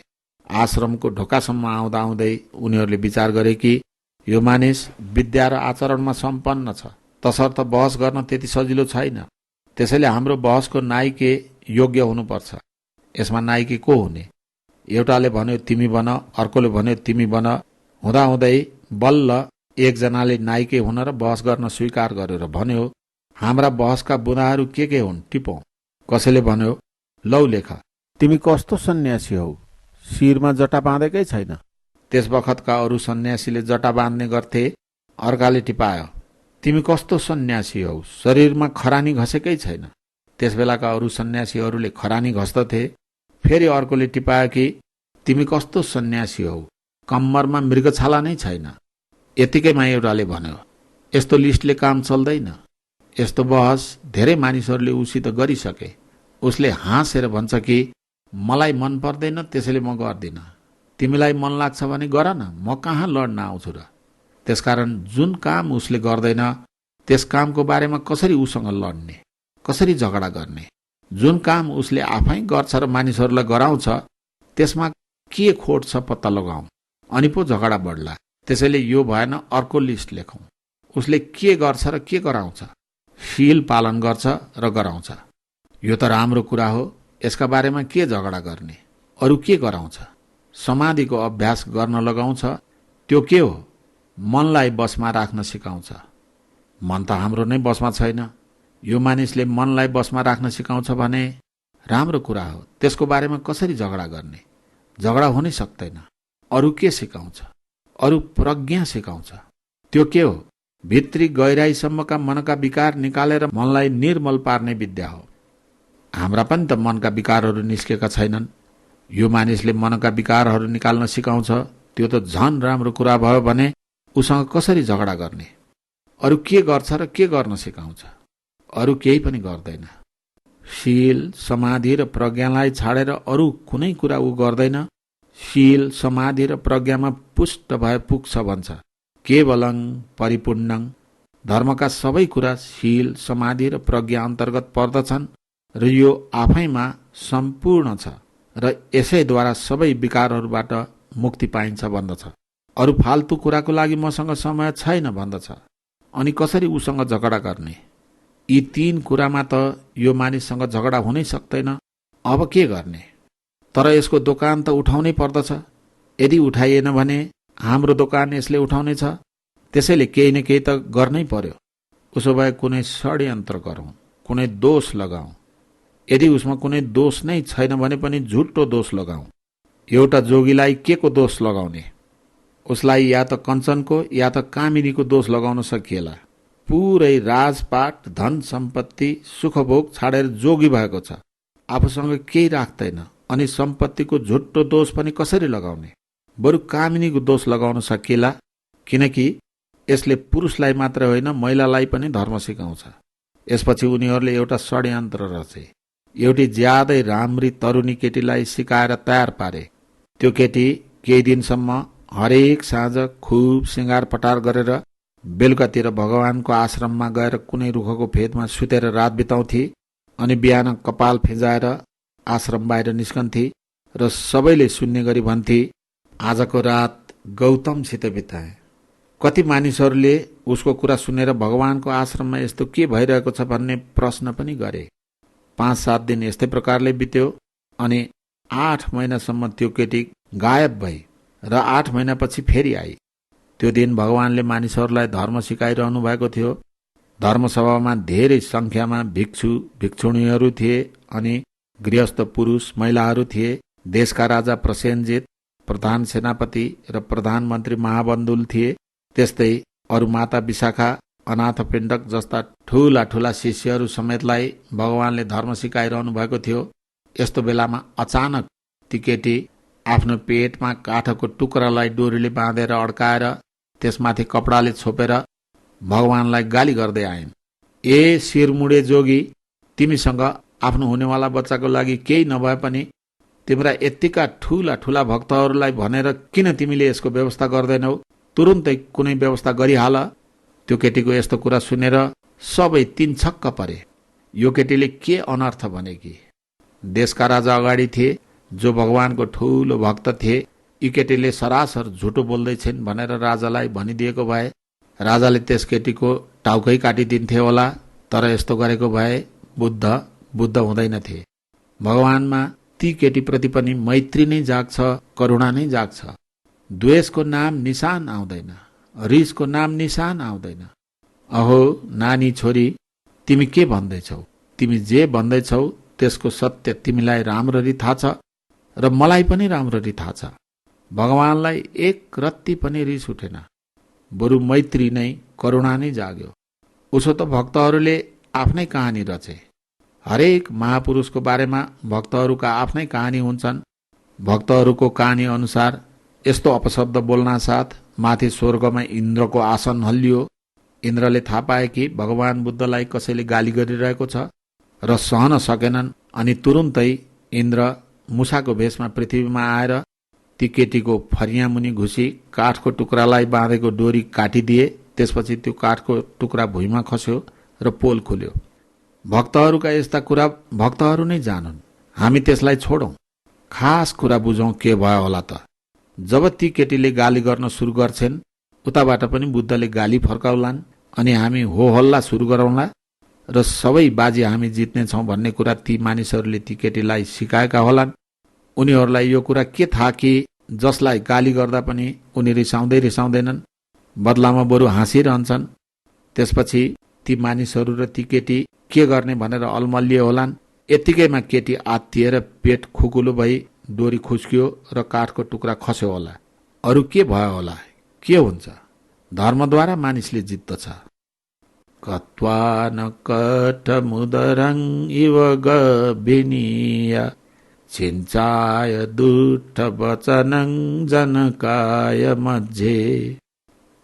आश्रमको ढोकासम्म आउँदा आउँदै उनीहरूले विचार गरे कि यो मानिस विद्या र आचरणमा सम्पन्न छ, तसर्थ बहस गर्न त्यति सजिलो छैन। त्यसैले हाम्रो बहसको नायिके योग्य हुनुपर्छ। यसमा नायिके को हुने? एउटाले भन्यो तिमी बन, अर्कोले भन्यो तिमी बन। हुँदाहुँदै बल्ल एकजनाले नायिके हुन र बहस गर्न स्वीकार गरेर भन्यो हाम्रा बहसका बुँदाहरू के हुन् टिपौँ। कसैले भन्यो लौ लेख, तिमी कस्तो सन्यासी हौ, शिरमा जटा बाँधेकै छैन। त्यस बखतका अरू सन्यासीले जटा बाँध्ने गर्थे। अर्काले टिपायो तिमी कस्तो सन्यासी हौ, शरीरमा खरानी घसेकै छैन। त्यस बेलाका अरू सन्यासीहरूले खरानी घस्दथे। फेरि अर्कोले टिपायो कि तिमी कस्तो सन्यासी हौ, कम्मरमा मृगछाला नै छैन। यतिकैमा एउटाले भन्यो यस्तो लिस्टले काम चल्दैन। यस्तो बहस धेरै मानिसहरूले उसित गरिसके। उसले हाँसेर भन्छ कि मलाई मन पर्दैन त्यसैले म गर्दिन। तिमीलाई मन लाग्छ भने गर न, म कहाँ लड्न आउँछु र। त्यसकारण जुन काम उसले गर्दैन त्यस कामको बारेमा कसरी उसँग लड्ने, कसरी झगडा गर्ने। जुन काम उसले आफै गर्छ र मानिसहरूलाई गराउँछ त्यसमा के खोट छ पत्ता लगाऊ, अनि पो झगडा बढ्ला। त्यसैले यो भएन, अर्को लिस्ट लेखौँ। उसले के गर्छ र के गराउँछ, शील पालन गर्छ र गराउँछ। यो त राम्रो कुरा हो, यसका बारेमा के झगडा गर्ने। अरू के गराउँछ? समाधिको अभ्यास गर्न लगाउँछ। त्यो के हो? मनलाई बसमा राख्न सिकाउँछ। मन त हाम्रो नै बसमा छैन। यो मानिसले मनलाई बसमा राख्न सिकाउँछ भने राम्रो कुरा हो। त्यसको बारेमा कसरी झगडा गर्ने? झगडा हुनै सक्दैन। अरू के सिकाउँछ? अरू प्रज्ञा सिकाउँछ। त्यो के हो? भित्री गहिराईसम्मका मनका विकार निकालेर मनलाई निर्मल पार्ने विद्या हो। हाम्रा पनि त मनका विकारहरू निस्केका छैनन्। यो मानिसले मनका विकारहरू निकाल्न सिकाउँछ। त्यो त झन राम्रो कुरा भयो भने उसँग कसरी झगडा गर्ने? अरू के गर्छ र के गर्न सिकाउँछ? अरू केही पनि गर्दैन। शील, समाधि र प्रज्ञालाई छाडेर अरू कुनै कुरा ऊ गर्दैन। शील, समाधि र प्रज्ञामा पुष्ट भए पुग्छ भन्छ। केवलं परिपूर्णं। धर्मका सबै कुरा शील, समाधि र प्रज्ञा अन्तर्गत पर्दछन् र यो आफैमा सम्पूर्ण छ र यसैद्वारा सबै विकारहरूबाट मुक्ति पाइन्छ भन्दछ। अरू फाल्तु कुराको लागि मसँग समय छैन भन्दछ। अनि कसरी उसँग झगडा गर्ने? यी तीन कुरामा त यो मानिससँग झगडा हुनै सक्दैन। अब के गर्ने? तर यसको दोकान त उठाउनै पर्दछ। यदि उठाइएन भने हाम्रो दोकान यसले उठाउनेछ। त्यसैले केही न केही त गर्नै पर्यो। उसो भए कुनै षड्यन्त्र गरौँ, कुनै दोष लगाऊ। यदि उसमा कुनै दोष नै छैन भने पनि झुटो दोष लगाऊ। एउटा जोगीलाई के को दोष लगाउने? उसलाई या त कञ्चनको या त कामिनीको दोष लगाउन सकिएला। पुरै राजपाट, धन सम्पत्ति, सुखभोग छाडेर जोगी भएको छ। आफूसँग केही राख्दैन अनि सम्पत्तिको झुटो दोष पनि कसरी लगाउने? बरु कामिनीको दोष लगाउन सकिएला, किनकि यसले पुरुषलाई मात्र होइन महिलालाई पनि धर्म सिकाउँछ। यसपछि उनीहरूले एउटा षड्यन्त्र रचे। एउटी ज्यादै राम्री तरुणी केटीलाई सिकाएर तयार पारे। त्यो केटी केही दिनसम्म हरेक साँझ खुब सिँगार पटार गरेर बेलुकातिर भगवानको आश्रममा गएर कुनै रुखको फेदमा सुतेर रात बिताउँथे अनि बिहान कपाल फिजाएर आश्रम बाहिर निस्कन्थे र सबैले सुन्ने गरी भन्थे, आजको रात गौतमसित बिताए। कति मानिसहरूले उसको कुरा सुनेर भगवानको आश्रममा यस्तो के भइरहेको छ भन्ने प्रश्न पनि गरे। 5-7 दिन यस्तै प्रकारले बित्यो अनि 8 महिनासम्म त्यो केटी गायब भई र 8 महिनापछि फेरि आई। त्यो दिन भगवानले मानिसहरूलाई धर्म सिकाइरहनु भएको थियो। धर्मसभामा धेरै संख्यामा भिक्षु भिक्षुणीहरू थिए अनि गृहस्थ पुरुष महिलाहरू थिए। देशका राजा प्रसेनजित, प्रधान सेनापति र प्रधानमन्त्री महाबन्दुल थिए। त्यस्तै अरू माता विशाखा, अनाथपिण्डक जस्ता ठूला ठूला शिष्यहरू समेतलाई भगवानले धर्म सिकाइरहनु भएको थियो। यस्तो बेलामा अचानक ती केटी आफ्नो पेटमा काठको टुक्रालाई डोरीले बाँधेर अड्काएर त्यसमाथि कपडाले छोपेर भगवानलाई गाली गर्दै आइन्। ए शिरमुडे जोगी, तिमीसँग आफ्नो हुनेवाला बच्चाको लागि केही नभए पनि तिम्रा यत्तिका ठूला ठूला भक्तहरूलाई भनेर किन तिमीले यसको व्यवस्था गर्दैनौ? तुरुन्तै कुनै व्यवस्था गरिहाल। त्यो केटीको यस्तो कुरा सुनेर सबै तीन छक्क परे। यो केटीले के अनर्थ भने कि देशका राजा अगाडि थिए जो भगवानको ठूलो भक्त थिए। यी केटीले सरासर झुटो बोल्दैछन् भनेर राजालाई भनिदिएको भए राजाले त्यस केटीको टाउकै काटिदिन्थे होला। तर यस्तो गरेको भए बुद्ध हुँदैनथे। भगवानमा ती केटीप्रति पनि मैत्री नै जाग्छ, करुणा नै जाग्छ। द्वेषको नाम निशान आउँदैन, रिसको नाम निशान आउँदैन। अहो नानी छोरी, तिमी के भन्दैछौ? तिमी जे भन्दैछौ त्यसको सत्य तिमीलाई राम्ररी थाहा छ र मलाई पनि राम्ररी थाहा छ। भगवानलाई एक रत्ती पनि रिस उठेन, बरु मैत्री नै करुणा नै जाग्यो। उसो त भक्तहरूले आफ्नै कहानी रचे। हरेक महापुरुषको बारेमा भक्तहरूका आफ्नै कहानी हुन्छन्। भक्तहरूको कहानी अनुसार यस्तो अपशब्द बोल्नासाथ माथि स्वर्गमा इन्द्रको आसन हल्लियो। इन्द्रले थाहा पाए कि भगवान बुद्धलाई कसैले गाली गरिरहेको छ र सहन सकेनन् अनि तुरुन्तै इन्द्र मुसाको भेषमा पृथ्वीमा आएर ती केटीको फरिया मुनि घुसी काठको टुक्रालाई बाँधेको डोरी काटिदिए। त्यसपछि त्यो काठको टुक्रा भुइँमा खस्यो र पोल खुल्यो। भक्तहरूका यस्ता कुरा भक्तहरू नै जानुन्, हामी त्यसलाई छोडौं। खास कुरा बुझौं के भयो होला त। जब ती केटीले गाली गर्न सुरु गर्छन् उताबाट पनि बुद्धले गाली फर्काउलान् अनि हामी हो हल्ला सुरु गरौँला र सबै बाजी हामी जित्नेछौँ भन्ने कुरा ती मानिसहरूले ती केटीलाई सिकाएका होलान्। उनीहरूलाई यो कुरा के थाहा कि जसलाई गाली गर्दा पनि उनी रिसाउँदैनन्, बदलामा बरु हाँसिरहन्छन्। त्यसपछि ती मानिसहरू र ती केटी के गर्ने भनेर अलमल्लिए होलान्। यत्तिकैमा केटी आत्तिएर पेट खुकुलो भई डोरी खुस्कियो र काठको टुक्रा खस्यो होला। अरू के भयो होला? के हुन्छ? धर्मद्वारा मानिसले जित्दछ। कत्वा न कट मुदरङ इव गभिनीय छिञ्चाय दुष्ट वचनं जनकाय मध्ये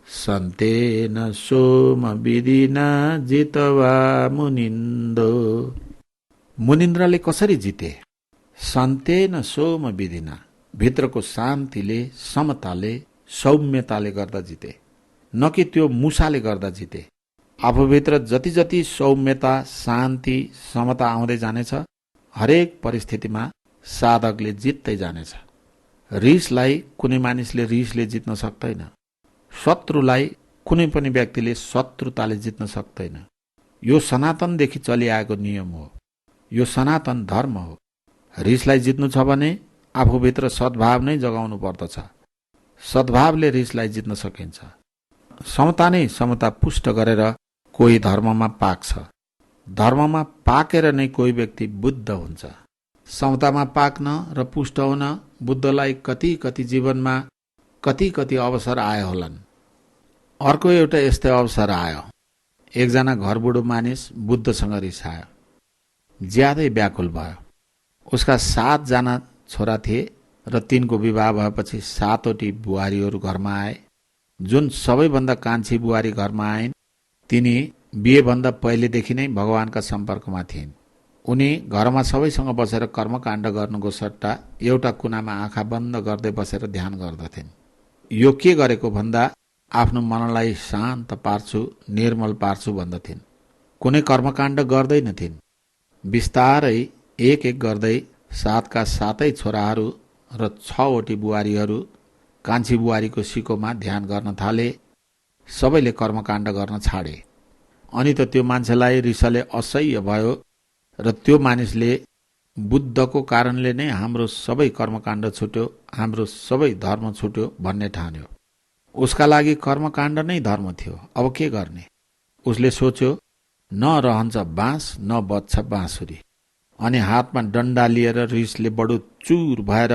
सन्तेन सोम विधिना जितवा मुनिन्दो। मुनिन्द्रले कसरी जिते? सन्तेन सोम विधिना, भित्रको शान्तिले, समताले, सौम्यताले गर्दा जिते, न कि त्यो मुसाले गर्दा जिते। आफूभित्र जति जति सौम्यता, शान्ति, समता आउँदै जानेछ हरेक परिस्थितिमा साधकले जित्दै जानेछ। रिसलाई कुनै मानिसले रिसले जित्न सक्दैन। शत्रुलाई कुनै पनि व्यक्तिले शत्रुताले जित्न सक्दैन। यो सनातनदेखि चलिआएको नियम हो। यो सनातन धर्म हो। रिसलाई जित्नु छ भने आफूभित्र सद्भाव नै जगाउनु पर्दछ। सद्भावले रिसलाई जित्न सकिन्छ। समता नै समता पुष्ट गरेर कोही धर्ममा पाक्छ। धर्ममा पाकेर नै कोही व्यक्ति बुद्ध हुन्छ। समतामा पाक्न र पुष्ट हुन बुद्धलाई कति कति जीवनमा कति कति अवसर आए होलान्। अर्को एउटा यस्तै अवसर आयो। एकजना घरबुढो मानिस बुद्धसँग रिसायो, ज्यादै व्याकुल भयो। उसका 7 जना छोरा थिए र तिनको विवाह भएपछि 7वटी बुहारीहरू घरमा आए। जुन सबैभन्दा कान्छी बुहारी घरमा आइन् तिनी बिहेभन्दा पहिलेदेखि नै भगवानका सम्पर्कमा थिइन्। उनी घरमा सबैसँग बसेर कर्मकाण्ड गर्नुको सट्टा एउटा कुनामा आँखा बन्द गर्दै बसेर ध्यान गर्दथिन्। यो के गरेको भन्दा आफ्नो मनलाई शान्त पार्छु, निर्मल पार्छु भन्दथिन्। कुनै कर्मकाण्ड गर्दैनथिन्। बिस्तारै एक एक गर्दै 7का 7 छोराहरू र 6वटी बुहारीहरू कान्छी बुहारीको सिकोमा ध्यान गर्न थाले। सबैले कर्मकाण्ड गर्न छाडे। अनि त त्यो मान्छेलाई रिसले असह्य भयो र त्यो मानिसले बुद्धको कारणले नै हाम्रो सबै कर्मकाण्ड छुट्यो, हाम्रो सबै धर्म छुट्यो भन्ने ठान्यो। उसका लागि कर्मकाण्ड नै धर्म थियो। अब के गर्ने? उसले सोच्यो, न रहन्छ बाँस न बज्छ बाँसुरी। अनि हातमा डन्डा लिएर रिसले बडो चुर भएर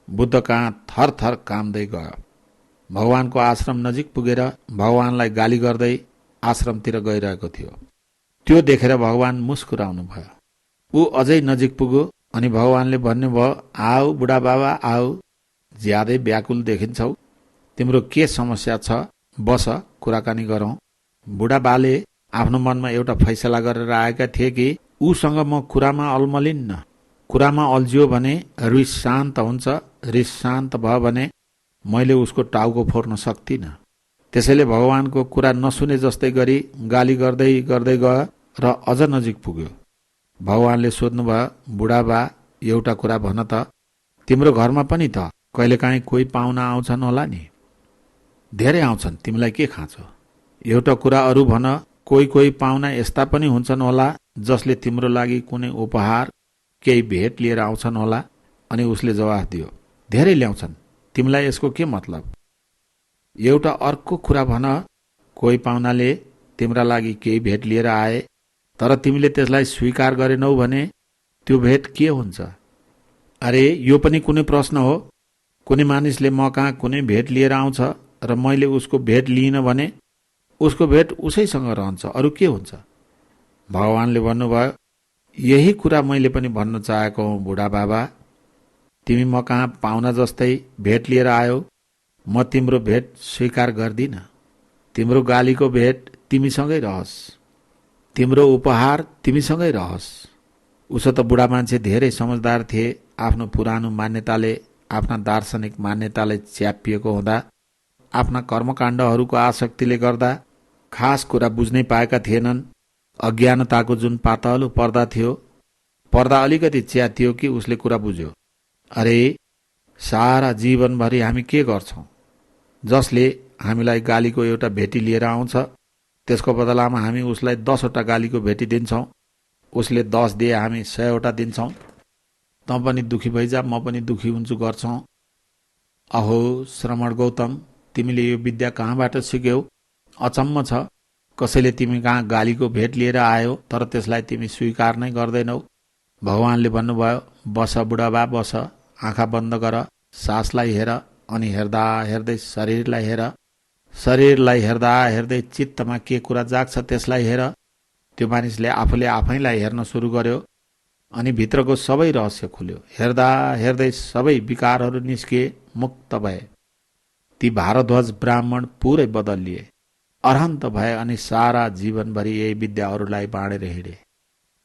बुद्ध कहाँ थरथर काम्दै गयो। भगवानको आश्रम नजिक पुगेर भगवानलाई गाली गर्दै आश्रमतिर गइरहेको थियो। त्यो देखेर भगवान मुस्कुराउनु भयो। ऊ अझै नजिक पुग्यो अनि भगवानले भन्नुभयो, आऊ बुढा बाबा आऊ, ज्यादै व्याकुल देखिन्छौ, तिम्रो के समस्या छ, बस कुराकानी गरौँ। बुढा बाले आफ्नो मनमा एउटा फैसला गरेर आएका थिए कि उसँग म कुरामा अल्मलिन्न। कुरामा अल्झियो भने रिस शान्त हुन्छ, रिस शान्त भयो भने मैले उसको टाउको फोर्न सक्दिनँ। त्यसैले भगवानको कुरा नसुने जस्तै गरी गाली गर्दै गर्दै गयो र अझ नजिक पुग्यो। भगवानले सोध्नुभयो, बुढाबा एउटा कुरा भन त, तिम्रो घरमा पनि त कहिलेकाहीँ कोही पाहुना आउँछन् होला नि? धेरै आउँछन्, तिमीलाई के खाँचो? एउटा कुरा अरू भन, कोही कोही पाहुना यस्ता पनि हुन्छन् होला जसले तिम्रो लागि कुनै उपहार केही भेट लिएर आउँछन् होला? अनि उसले जवाफ दियो, धेरै ल्याउँछन्, तिमीलाई यसको के मतलब? एउटा अर्को कुरा भन, कोही पाहुनाले तिम्रा लागि केही भेट लिएर आए तर तिमीले त्यसलाई स्वीकार गरेनौ भने त्यो भेट के हुन्छ? अरे यो पनि कुनै प्रश्न हो? कुनै मानिसले म कहाँ कुनै भेट लिएर आउँछ र मैले उसको भेट लिइन भने उसको भेट उसैसँग रहन्छ, अरू के हुन्छ? भगवानले भन्नुभयो, यही कुरा मैले पनि भन्न चाहेको हुँ बुढा बाबा। तिमी म कहाँ पाहुना जस्तै भेट लिएर आयो, म तिम्रो भेट स्वीकार गर्दिन। तिम्रो गालीको भेट तिमीसँगै रहस्, तिम्रो उपहार तिमीसँगै रहस्। उसो त बुढा मान्छे धेरै समझदार थिए। आफ्नो पुरानो मान्यताले, आफ्ना दार्शनिक मान्यताले च्यापिएको हुँदा, आफ्ना कर्मकाण्डहरूको आसक्तिले गर्दा खास कुरा बुझ्नै पाएका थिएनन्। अज्ञानताको जुन पातलो पर्दा थियो, पर्दा अलिकति च्यातियो कि उसले कुरा बुझ्यो। अरे सारा जीवनभरि हामी के गर्छौँ? जसले हामीलाई गालीको एउटा भेटी लिएर आउँछ, त्यसको बदलामा हामी उसलाई 10वटा गालीको भेटी दिन्छौँ। उसले 10 दिए हामी 100वटा दिन्छौँ। तँ पनि दुखी भइजा, म पनि दुखी हुन्छु गर्छौँ। अहो श्रमण गौतम, तिमीले यो विद्या कहाँबाट सिक्यौ? अचम्म छ, कसैले तिमी कहाँ गालीको भेट लिएर आयो तर त्यसलाई तिमी स्वीकार नै गर्दैनौ। भगवानले भन्नुभयो, बस बुढाबा बस, आँखा बन्द गर, सासलाई हेर, अनि हेर्दा हेर्दै शरीरलाई हेर, शरीरलाई हेर्दा हेर्दै चित्तमा के कुरा जाग्छ त्यसलाई हेर। त्यो मानिसले आफूले आफैलाई हेर्न सुरु गर्यो अनि भित्रको सबै रहस्य खुल्यो। हेर्दा हेर्दै सबै विकारहरू निस्किए, मुक्त भए। ती भारद्वाज ब्राह्मण पुरै बदलिए, अरहन्त भए अनि सारा जीवनभरि यही विद्या अरूलाई बाँडेर हिँडे।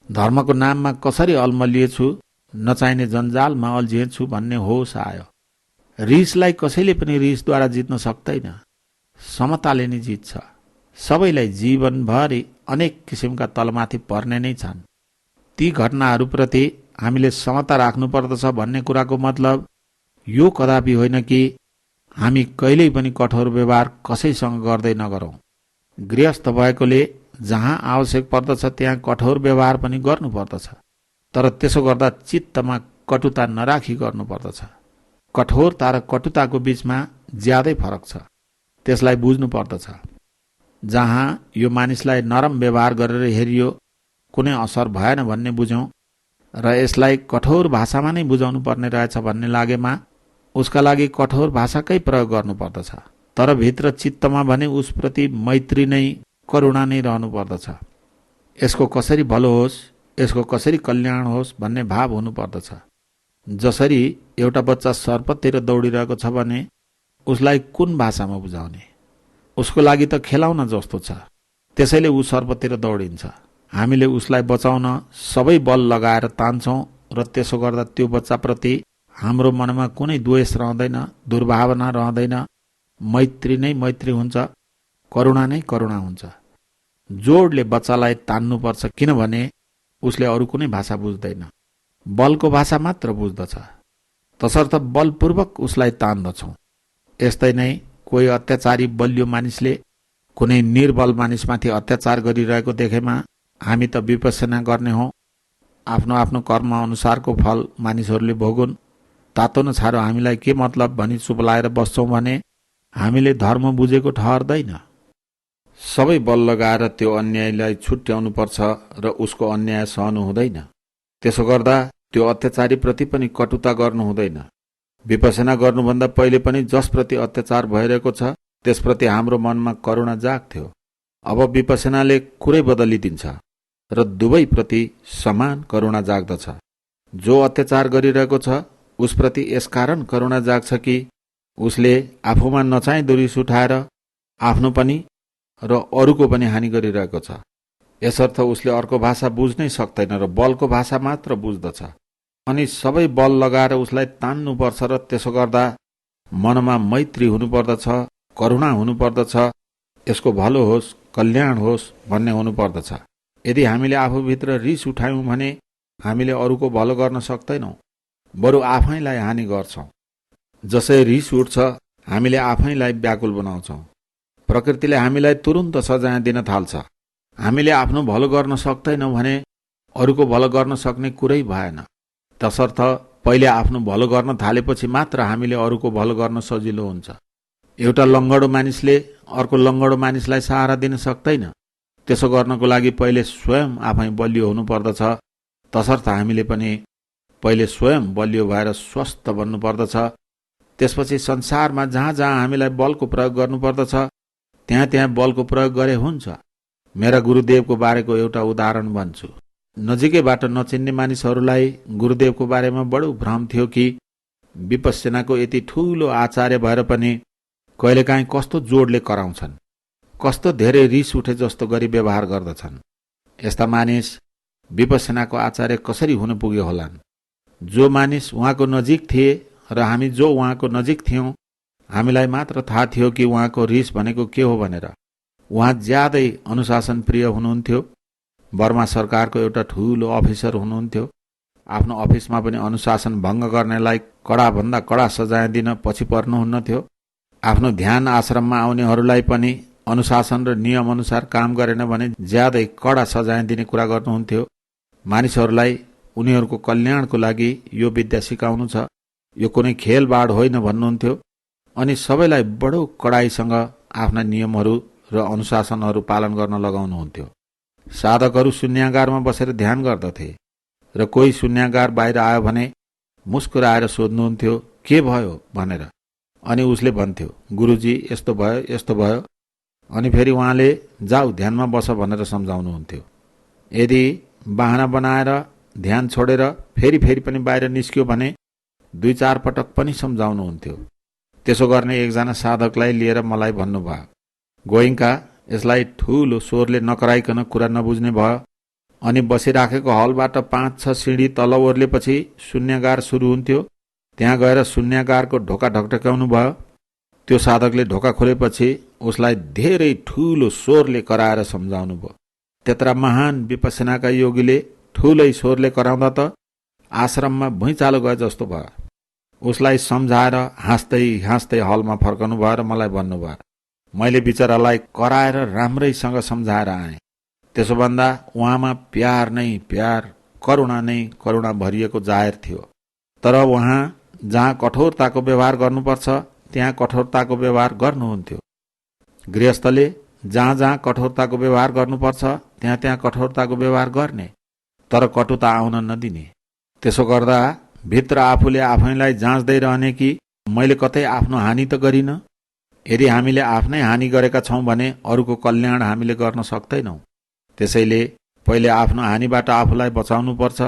धर्मको नाममा कसरी अल्मलिएछु, नचाहिने जन्जालमा अल्झिएछु भन्ने होस आयो। रिसलाई कसैले पनि रिसद्वारा जित्न सक्दैन, समताले नै जित्छ। सबैलाई जीवनभरि अनेक किसिमका तलमाथि पर्ने नै छन्। ती घटनाहरूप्रति हामीले समता राख्नुपर्दछ भन्ने कुराको मतलब यो कदापि होइन कि हामी कहिल्यै पनि कठोर व्यवहार कसैसँग गर्दै नगरौँ। गृहस्थ भएकोले जहाँ आवश्यक पर्दछ त्यहाँ कठोर व्यवहार पनि गर्नुपर्दछ, तर त्यसो गर्दा चित्तमा कटुता नराखी गर्नुपर्दछ। कठोरता र कटुताको बीचमा ज्यादै फरक छ, त्यसलाई बुझ्नु पर्दछ। जहाँ यो मानिसलाई नरम व्यवहार गरेर हेरियो कुनै असर भएन भन्ने बुझ्यौँ र यसलाई कठोर भाषामा नै बुझाउनु पर्ने रहेछ भन्ने लागेमा उसका लागि कठोर भाषाकै प्रयोग गर्नुपर्दछ। तर भित्र चित्तमा भने उसप्रति मैत्री नै, करुणा नै रहनु पर्दछ। यसको कसरी भलो होस्, यसको कसरी कल्याण होस् भन्ने भाव हुनुपर्दछ। जसरी एउटा बच्चा सर्पतिर दौडिरहेको छ भने उसलाई कुन भाषामा बुझाउने? उसको लागि त खेलाउन जस्तो छ। त्यसैले ऊ सर्पतिर दौडिन्छ। हामीले उसलाई बचाउन सबै बल लगाएर तान्छौं र त्यसो गर्दा त्यो बच्चाप्रति हाम्रो मनमा कुनै द्वेष रहँदैन, दुर्भावना रहँदैन, मैत्री नै मैत्री हुन्छ, करुणा नै करुणा हुन्छ। जोडले बच्चालाई तान्नुपर्छ, किनभने उसले अरू कुनै भाषा बुझ्दैन, बलको भाषा मात्र बुझ्दछ। तसर्थ बलपूर्वक उसलाई तान्दछौं। यस्तै नै कोही अत्याचारी बलियो मानिसले कुनै निर्बल मानिसमाथि अत्याचार गरिरहेको देखेमा हामी त विपश्यना गर्ने हौ। आफ्नो आफ्नो कर्म अनुसारको फल मानिसहरूले भोगुन्, तातो न छारो हामीलाई के मतलब भनी चुप लाएर बस्छौं भने हामीले धर्म बुझेको ठहर्दैन। सबै बल लगाएर त्यो अन्यायलाई छुट्याउनु पर्छ र उसको अन्याय सहनु हुँदैन। त्यसो गर्दा त्यो अत्याचारी प्रति पनि कटुता गर्नु हुँदैन। विपश्यना गर्नुभन्दा पहिले पनि जसप्रति अत्याचार भइरहेको छ त्यसप्रति हाम्रो मनमा करुणा जाग्थ्यो। अब विपश्यनाले कुरै बदलिदिन्छ र दुवैप्रति समान करुणा जाग्दछ। जो अत्याचार गरिरहेको छ उसप्रति यसकारण करुणा जाग्छ कि उसले आफूमा नचाहिँदो रिस उठाएर आफ्नो पनि र अरूको पनि हानि गरिरहेको छ। यसर्थ उसले अर्को भाषा बुझ्नै सक्दैन र बलको भाषा मात्र बुझ्दछ। अनि सबै बल लगाएर उसलाई तान्नुपर्छ र त्यसो गर्दा मनमा मैत्री हुनुपर्दछ, करुणा हुनुपर्दछ, यसको भलो होस्, कल्याण होस् भन्ने हुनुपर्दछ। यदि हामीले आफूभित्र रिस उठायौं भने हामीले अरूको भलो गर्न सक्दैनौं, बरु आफैलाई हानि गर्छौं। जसै रिस उठ्छ हामीले आफैलाई व्याकुल बनाउँछौं। प्रकृतिले हामीलाई तुरुन्त सजाय दिन थाल्छ। हामीले आफ्नो भलो गर्न सक्दैनौं भने अरूको भलो गर्न सक्ने कुरै भएन। तसर्थ पहिले आफ्नो भलो गर्न थालेपछि मात्र हामीले अरूको भलो गर्न सजिलो हुन्छ। एउटा लङ्गडो मानिसले अर्को लङ्गडो मानिसलाई सहारा दिन सक्दैन। त्यसो गर्नको लागि पहिले स्वयं आफै बलियो हुनुपर्दछ। तसर्थ हामीले पनि पहिले स्वयं बलियो भएर स्वस्थ बन्नुपर्दछ। त्यसपछि संसारमा जहाँ जहाँ हामीलाई बलको प्रयोग गर्नुपर्दछ त्यहाँ त्यहाँ बलको प्रयोग गरे हुन्छ। मेरा गुरुदेवको बारेको एउटा उदाहरण भन्छु। नजिकैबाट नचिन्ने मानिसहरूलाई गुरुदेवको बारेमा बडो भ्रम थियो कि विपश्यनाको यति ठूलो आचार्य भएर पनि कहिलेकाहीँ कस्तो जोडले कराउँछन्, कस्तो धेरै रिस उठे जस्तो गरी व्यवहार गर्दछन्। यस्ता मानिस विपश्यनाको आचार्य कसरी हुन पुग्यो होलान्? जो मानिस उहाँको नजिक थिए र हामी जो उहाँको नजिक थियौं, हामीलाई मात्र थाहा थियो कि उहाँको रिस भनेको के हो भनेर। उहाँ ज्यादै अनुशासन प्रिय हुनुहुन्थ्यो। बर्मा सरकारको एउटा ठूलो अफिसर हुनुहुन्थ्यो। आफ्नो अफिसमा पनि अनुशासन भङ्ग गर्नेलाई कडा भन्दा कडा सजाय दिन पछि पर्नुहुन्न थियो। आफ्नो ध्यान आश्रममा आउनेहरूलाई पनि अनुशासन र नियम अनुसार काम गरेन भने ज्यादै कडा सजाय दिने कुरा गर्नुहुन्थ्यो। मानिसहरूलाई उनीहरूको कल्याणको लागि यो विद्या सिकाउनु छ, यो कुनै खेलबाड होइन भन्नुहुन्थ्यो। अनि सबैलाई बडो कडाइसँग आफ्ना नियमहरू र अनुशासनहरू पालन गर्न लगाउनुहुन्थ्यो। साधकहरू शून्यागारमा बसेर ध्यान गर्दथे र कोही शून्यागार बाहिर आयो भने मुस्कुराएर सोध्नुहुन्थ्यो के भयो भनेर। अनि उसले भन्थ्यो गुरुजी यस्तो भयो यस्तो भयो। अनि फेरि उहाँले जाऊ ध्यानमा बस भनेर सम्झाउनुहुन्थ्यो। यदि बहाना बनाएर ध्यान छोडेर फेरि फेरि पनि बाहिर निस्क्यो भने 2-4 पटक पनि सम्झाउनुहुन्थ्यो। त्यसो गर्ने एकजना साधकलाई लिएर मलाई भन्नुभयो, गोइङ्का यसलाई ठूलो स्वरले नकराइकन कुरा नबुझ्ने भयो। अनि बसिराखेको हलबाट 5-6 सिँढी तल ओर्लेपछि शून्यगार सुरु हुन्थ्यो। त्यहाँ गएर शून्यगारको ढोका ढकढक्याउनु भयो। त्यो साधकले ढोका खोलेपछि उसलाई धेरै ठूलो स्वरले कराएर सम्झाउनु भयो। त्यत्रा महान विपश्यनाका योगीले ठूलै स्वरले कराउँदा त आश्रममा भुइँचालो गए जस्तो भयो। उसलाई सम्झाएर हाँस्दै हाँस्दै हलमा फर्कनु भयो र मलाई भन्नुभयो, मैले बिचरालाई कराएर राम्रैसँग सम्झाएर आएँ। त्यसो भन्दा उहाँमा प्यार नै प्यार, करुणा नै करुणा भरिएको जाहेर थियो। तर उहाँ जहाँ कठोरताको व्यवहार गर्नुपर्छ त्यहाँ कठोरताको व्यवहार गर्नुहुन्थ्यो। गृहस्थले जहाँ जहाँ कठोरताको व्यवहार गर्नुपर्छ त्यहाँ त्यहाँ कठोरताको व्यवहार गर्ने, तर कटुता आउन नदिने। त्यसो गर्दा भित्र आफूले आफैलाई जाँच्दै रहने कि मैले कतै आफ्नो हानि त गरिन। यदि हामीले आफ्नै हानि गरेका छौं भने अरूको कल्याण हामीले गर्न सक्दैनौं। त्यसैले पहिले आफ्नो हानिबाट आफूलाई बचाउनु पर्छ।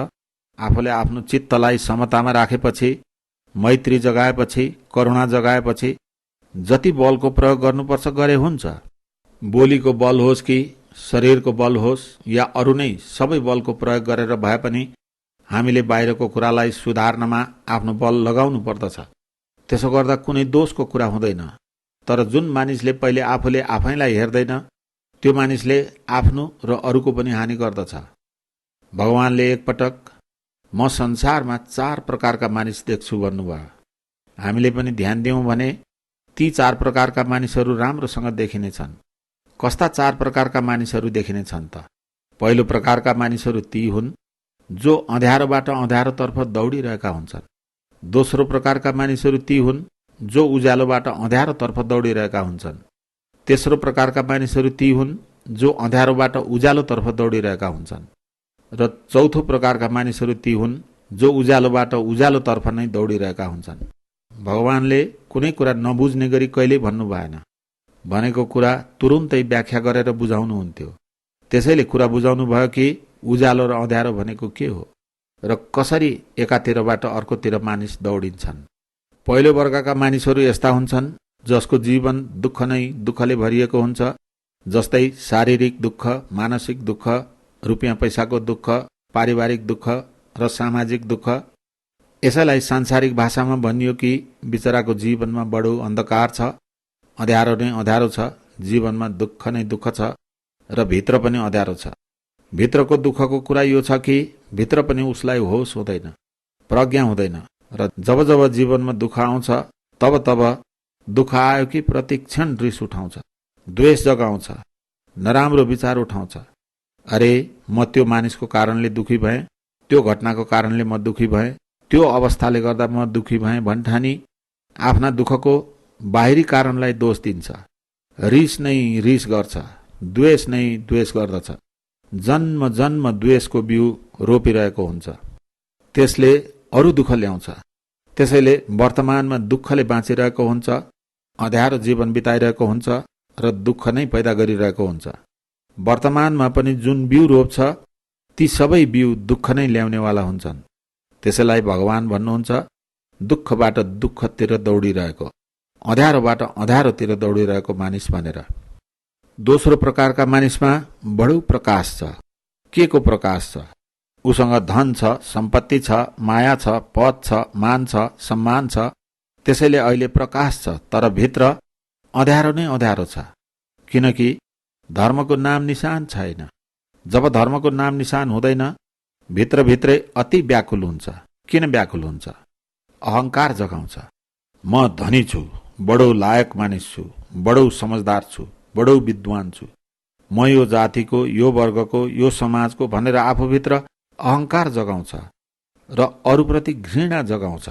आफूले आफ्नो चित्तलाई समतामा राखेपछि, मैत्री जगाएपछि, करुणा जगाएपछि जति बलको प्रयोग गर्नुपर्छ गरे हुन्छ। बोलीको बल होस् कि शरीरको बल होस् या अरू नै सबै बलको प्रयोग गरेर भए पनि हामीले बाहिरको कुरालाई सुधार्नमा आफ्नो बल लगाउनु पर्दछ। त्यसो गर्दा कुनै दोषको कुरा हुँदैन। तर जुन मानिसले पहिले आफूले आफैलाई हेर्दैन त्यो मानिसले आफ्नो र अरूको पनि हानि गर्दछ। भगवानले एकपटक म संसारमा 4 प्रकारका मानिस देख्छु भन्नुभयो। हामीले पनि ध्यान दियौं भने ती 4 प्रकारका मानिसहरू राम्रोसँग देखिनेछन्। कस्ता 4 प्रकारका मानिसहरू देखिनेछन् त? पहिलो प्रकारका मानिसहरू ती हुन् जो अँध्यारोबाट अँध्यारोतर्फ दौडिरहेका हुन्छन्। दोस्रो प्रकारका मानिसहरू ती हुन् जो उज्यालोबाट अँध्यारोतर्फ दौडिरहेका हुन्छन्। तेस्रो प्रकारका मानिसहरू ती हुन् जो अँध्यारोबाट उज्यालोतर्फ दौडिरहेका हुन्छन्। र चौथो प्रकारका मानिसहरू ती हुन् जो उज्यालोबाट उज्यालोतर्फ नै दौडिरहेका हुन्छन्। भगवानले कुनै कुरा नबुझ्ने गरी कहिल्यै भन्नु भएन। भनेको कुरा तुरुन्तै व्याख्या गरेर बुझाउनुहुन्थ्यो। त्यसैले कुरा बुझाउनु भयो कि उज्यालो र अँध्यारो भनेको के हो र कसरी एकातिरबाट अर्कोतिर मानिस दौडिन्छन्। पहिलो वर्गका मानिसहरू यस्ता हुन्छन् जसको जीवन दुःख नै दुःखले भरिएको हुन्छ। जस्तै शारीरिक दुःख, मानसिक दुःख, रुपियाँ पैसाको दुःख, पारिवारिक दुःख र सामाजिक दुःख। यसैलाई सांसारिक भाषामा भनियो कि बिचराको जीवनमा बडो अन्धकार छ, अँध्यारो नै अँध्यारो छ, जीवनमा दुःख नै दुःख छ र भित्र पनि अँध्यारो छ। भित्रको दुःखको कुरा यो छ कि भित्र पनि उसलाई होस हुँदैन, प्रज्ञा हुँदैन र जब जब जीवनमा दुःख आउँछ तब तब दुःख आयो कि प्रतिक्षण रिस उठाउँछ, द्वेष जगाउँछ, नराम्रो विचार उठाउँछ। अरे म त्यो मानिसको कारणले दुखी भएँ, त्यो घटनाको कारणले म दुखी भएँ, त्यो अवस्थाले गर्दा म दुखी भएँ भन्ठानी आफ्ना दुःखको बाहिरी कारणलाई दोष दिन्छ। रिस नै रिस गर्छ, द्वेष नै द्वेष गर्दछ। जन्म जन्म द्वेषको बिउ रोपिरहेको हुन्छ। त्यसले अरू दुःख ल्याउँछ। त्यसैले वर्तमानमा दुःखले बाँचिरहेको हुन्छ, अँध्यारो जीवन बिताइरहेको हुन्छ र दुःख नै पैदा गरिरहेको हुन्छ। वर्तमानमा पनि जुन बिउ रोप्छ ती सबै बिउ दुःख नै ल्याउनेवाला हुन्छन्। त्यसैलाई भगवान भन्नुहुन्छ दुःखबाट दुःखतिर दौडिरहेको, अँध्यारोबाट अँध्यारोतिर दौडिरहेको मानिस भनेर। दोस्रो प्रकारका मानिसमा बडो प्रकाश छ। के को प्रकाश छ? उसँग धन छ, सम्पत्ति छ, माया छ, पद छ, मान छ, सम्मान छ। त्यसैले अहिले प्रकाश छ, तर भित्र अँध्यारो नै अँध्यारो छ। किनकि धर्मको नाम निशान छैन। जब धर्मको नाम निशान हुँदैन भित्रभित्रै अति व्याकुल हुन्छ। किन व्याकुल हुन्छ? अहंकार जगाउँछ। म धनी छु, बडो लायक मानिस छु, बडो समझदार छु, बडो विद्वान छु, म यो जातिको, यो वर्गको, यो समाजको भनेर आफूभित्र अहंकार जगाउँछ र अरूप्रति घृणा जगाउँछ।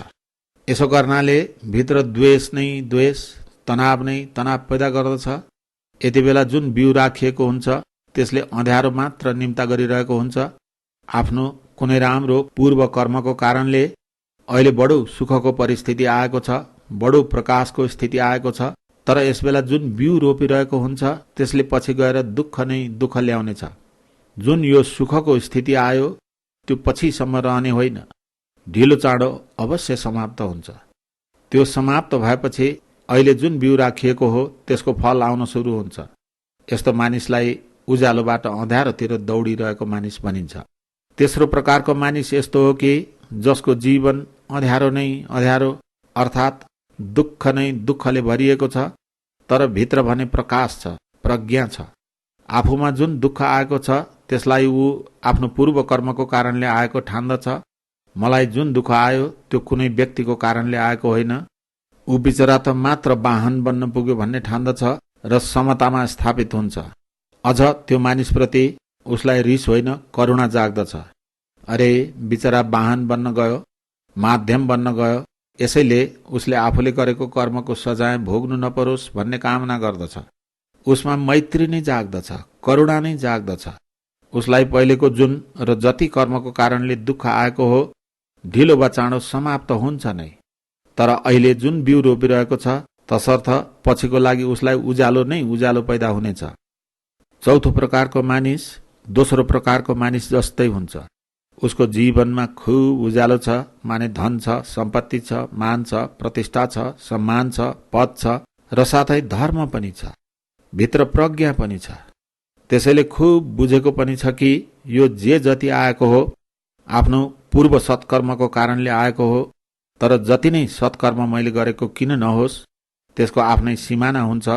यसो गर्नाले भित्र द्वेष नै द्वेष, तनाव नै तनाव पैदा गर्दछ। यति बेला जुन बिउ राखिएको हुन्छ त्यसले अँध्यारो मात्र निम्ता गरिरहेको हुन्छ। आफ्नो कुनै राम्रो पूर्व कर्मको कारणले अहिले बडो सुखको परिस्थिति आएको छ, बडो प्रकाशको स्थिति आएको छ। तर यसबेला जुन बिउ रोपिरहेको हुन्छ त्यसले पछि गएर दुःख नै दुःख ल्याउनेछ। जुन यो सुखको स्थिति आयो त्यो पछिसम्म रहने होइन, ढिलो चाँडो अवश्य समाप्त हुन्छ। त्यो समाप्त भएपछि अहिले जुन बिउ राखिएको हो त्यसको फल आउन सुरु हुन्छ। यस्तो मानिसलाई उज्यालोबाट अँध्यारोतिर दौडिरहेको मानिस भनिन्छ। तेस्रो प्रकारको मानिस यस्तो हो कि जसको जीवन अँध्यारो नै अँध्यारो अर्थात् दुःख नै दुःखले भरिएको छ, तर भित्र भने प्रकाश छ, प्रज्ञा छ। आफूमा जुन दुःख आएको छ त्यसलाई ऊ आफ्नो पूर्व कर्मको कारणले आएको ठान्दछ। मलाई जुन दुःख आयो त्यो कुनै व्यक्तिको कारणले आएको होइन, ऊ बिचरा त मात्र वाहन बन्न पुग्यो भन्ने ठान्दछ र समतामा स्थापित हुन्छ। अझ त्यो मानिसप्रति उसलाई रिस होइन, करुणा जाग्दछ। अरे बिचरा वाहन बन्न गयो, माध्यम बन्न गयो, यसैले उसले आफूले गरेको कर्मको सजाय भोग्नु नपरोस् भन्ने कामना गर्दछ। उसमा मैत्री नै जाग्दछ, करुणा नै जाग्दछ। उसलाई पहिलेको जुन र जति कर्मको कारणले दुःख आएको हो ढिलो वा चाँडो समाप्त हुन्छ नै। तर अहिले जुन बिउ रोपिरहेको छ तसर्थ पछिको लागि उसलाई उज्यालो नै उज्यालो पैदा हुनेछ। चौथो प्रकारको मानिस दोस्रो प्रकारको मानिस जस्तै हुन्छ। उसको जीवनमा खुब उज्यालो छ, माने धन छ, सम्पत्ति छ, मान छ, प्रतिष्ठा छ, सम्मान छ, पद छ र साथै धर्म पनि छ। भित्र प्रज्ञा पनि छ। त्यसैले खुब बुझेको पनि छ कि यो जे जति आएको हो आफ्नो पूर्व सत्कर्मको कारणले आएको हो, तर जति नै सत्कर्म मैले गरेको किन नहोस् त्यसको आफ्नै सिमाना हुन्छ।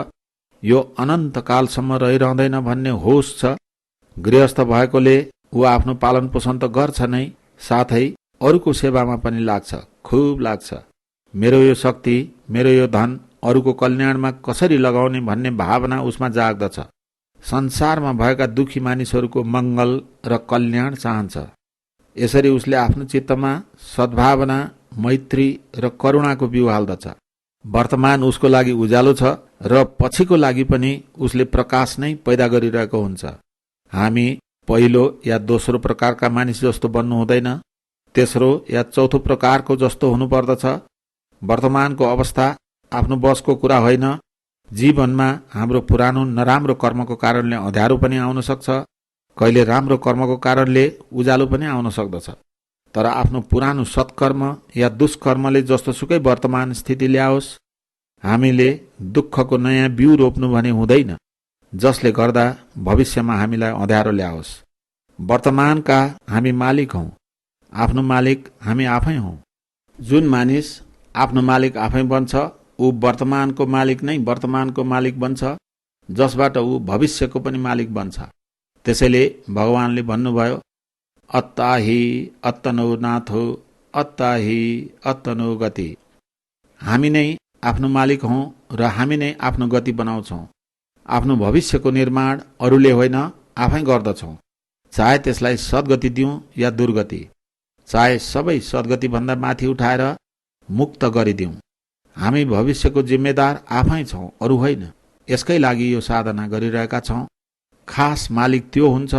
यो अनन्तकालसम्म रहिरहँदैन भन्ने होस छ। गृहस्थ भएकोले ऊ आफ्नो पालन पोषण त गर्छ नै, साथै अरूको सेवामा पनि लाग्छ, खुब लाग्छ। मेरो यो शक्ति, मेरो यो धन अरूको कल्याणमा कसरी लगाउने भन्ने भावना उसमा जाग्दछ। संसारमा भएका दुखी मानिसहरूको मङ्गल र कल्याण चाहन्छ। यसरी उसले आफ्नो चित्तमा सद्भावना, मैत्री र करुणाको बिउ हाल्दछ। वर्तमान उसको लागि उज्यालो छ र पछिको लागि पनि उसले प्रकाश नै पैदा गरिरहेको हुन्छ। हामी पहिलो या दोस्रो प्रकारका मानिस जस्तो बन्नु हुँदैन, तेस्रो या चौथो प्रकारको जस्तो हुनुपर्दछ। वर्तमानको अवस्था आफ्नो बसको कुरा होइन। जीवनमा हाम्रो पुरानो नराम्रो कर्मको कारणले अँध्यारो पनि आउन सक्छ, कहिले राम्रो कर्मको कारणले उज्यालो पनि आउन सक्दछ। तर आफ्नो पुरानो सत्कर्म या दुष्कर्मले जस्तोसुकै वर्तमान स्थिति ल्याओस्, हामीले दुःखको नयाँ बिउ रोप्नु भने हुँदैन, जसले गर्दा भविष्यमा हामीलाई अँध्यारो ल्याओस्। वर्तमानका हामी मालिक हौं, आफ्नो मालिक हामी आफै हौं। जुन मानिस आफ्नो मालिक आफै बन्छ ऊ वर्तमानको मालिक नै वर्तमानको मालिक बन्छ, जसबाट ऊ भविष्यको पनि मालिक बन्छ। त्यसैले भगवानले भन्नुभयो, अत्ताहि अत्तनो नाथो अत्ताहि अत्तनो गति। हामी नै आफ्नो मालिक हौं र हामी नै आफ्नो गति बनाउँछौं। आफ्नो भविष्यको निर्माण अरूले होइन, आफै गर्दछौं। चाहे त्यसलाई सद्गति दिउँ या दुर्गति, चाहे सबै सद्गति भन्दा माथि उठाएर मुक्त गरिदिउँ, हामी भविष्यको जिम्मेदार आफै छौं, अरू होइन। यसकै लागि यो साधना गरिरहेका छौं। खास मालिक त्यो हुन्छ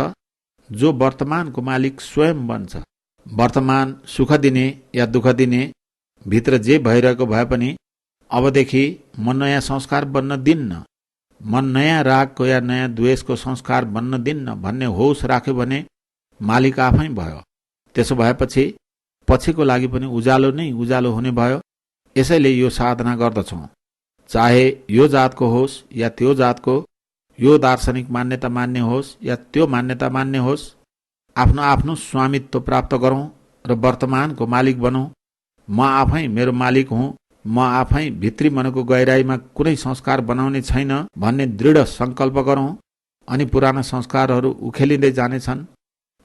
जो वर्तमानको मालिक स्वयं बन्छ। वर्तमान सुख दिने या दुःख दिने, भित्र जे भइरहेको भए पनि अबदेखि म नयाँ संस्कार बन्न दिन्न, म नयाँ रागको या नयाँ द्वेषको संस्कार बन्न दिन्न भन्ने होस राख्यो भने मालिक आफै भयो। त्यसो भएपछि पछिको लागि पनि उज्यालो नै उज्यालो हुने भयो। यसैले यो साधना गर्दछौं। चाहे यो जातको होस् या त्यो जातको, यो दार्शनिक मान्यता मान्ने होस् या त्यो मान्यता मान्ने होस्, आफ्नो आफ्नो स्वामित्व प्राप्त गरौं र वर्तमानको मालिक बनौं। म आफै मेरो मालिक हुँ, म आफै भित्री मनको गहिराईमा कुनै संस्कार बनाउने छैन भन्ने दृढ संकल्प गरौं, अनि पुराना संस्कारहरू उखेलिँदै जानेछन्।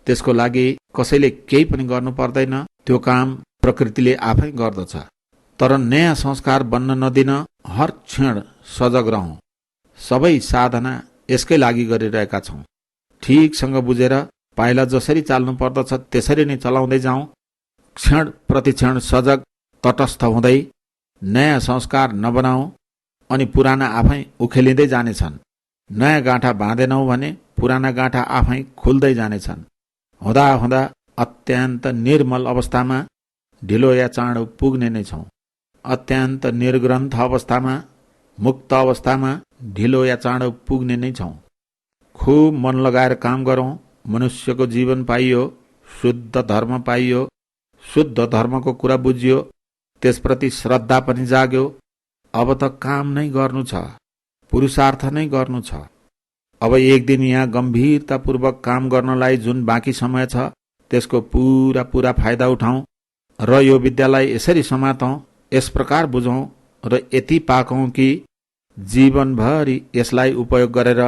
त्यसको लागि कसैले केही पनि गर्नु पर्दैन, त्यो काम प्रकृतिले आफै गर्दछ। तर नयाँ संस्कार बन्न नदिन हर क्षण सजग रहौं। सबै साधना यसकै लागि गरिरहेका छौं। ठीकसँग बुझेर पाइला जसरी चाल्नु पर्दछ त्यसरी नै चलाउँदै जाउँ। क्षण प्रतिक्षण सजग तटस्थ हुँदै नयाँ संस्कार नबनाऊ, अनि पुराना आफै उखेलिँदै जानेछन्। नयाँ गाँठा बाँधेनौ भने पुराना गाँठा आफै खुल्दै जानेछन्। हुँदा हुँदा अत्यन्त निर्मल अवस्थामा ढिलो या चाँडो पुग्ने नै छौं। अत्यन्त निर्ग्रन्थ अवस्थामा, मुक्त अवस्थामा ढिलो या चाँडो पुग्ने नै छौं। खुब मन लगाएर काम गरौं। मनुष्यको जीवन पाइयो, शुद्ध धर्म पाइयो, शुद्ध धर्मको कुरा बुझियो, त्यसप्रति श्रद्धा पनि जाग्यो। अब त काम नै गर्नु छ, पुरुषार्थ नै गर्नु छ। अब एक दिन यहाँ गम्भीरतापूर्वक काम गर्नलाई जुन बाँकी समय छ त्यसको पूरा पूरा फाइदा उठाउँ र यो विद्यालाई यसरी समातौं, यस प्रकार बुझौं र यति पाकौं कि जीवनभरि यसलाई उपयोग गरेर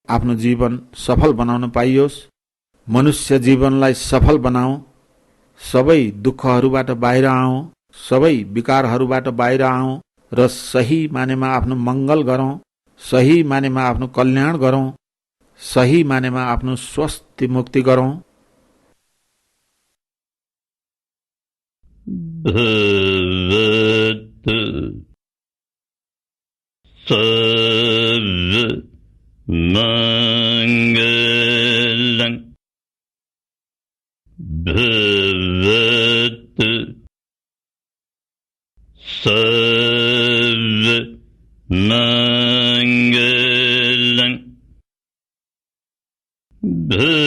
आफ्नो जीवन सफल बनाउन पाइयोस्। मनुष्य जीवनलाई सफल बनाऊ, सबै दुःखहरूबाट बाहिर आऊ, सबै विकारहरूबाट बाहिर आऊ र सही मानेमा आफ्नो मंगल गरौं, सही मानेमा आफ्नो कल्याण गरौं, सही मानेमा आफ्नो स्वस्थ मुक्ति गरौं। मंगलं भवतु सर्वमंगलं भवतु।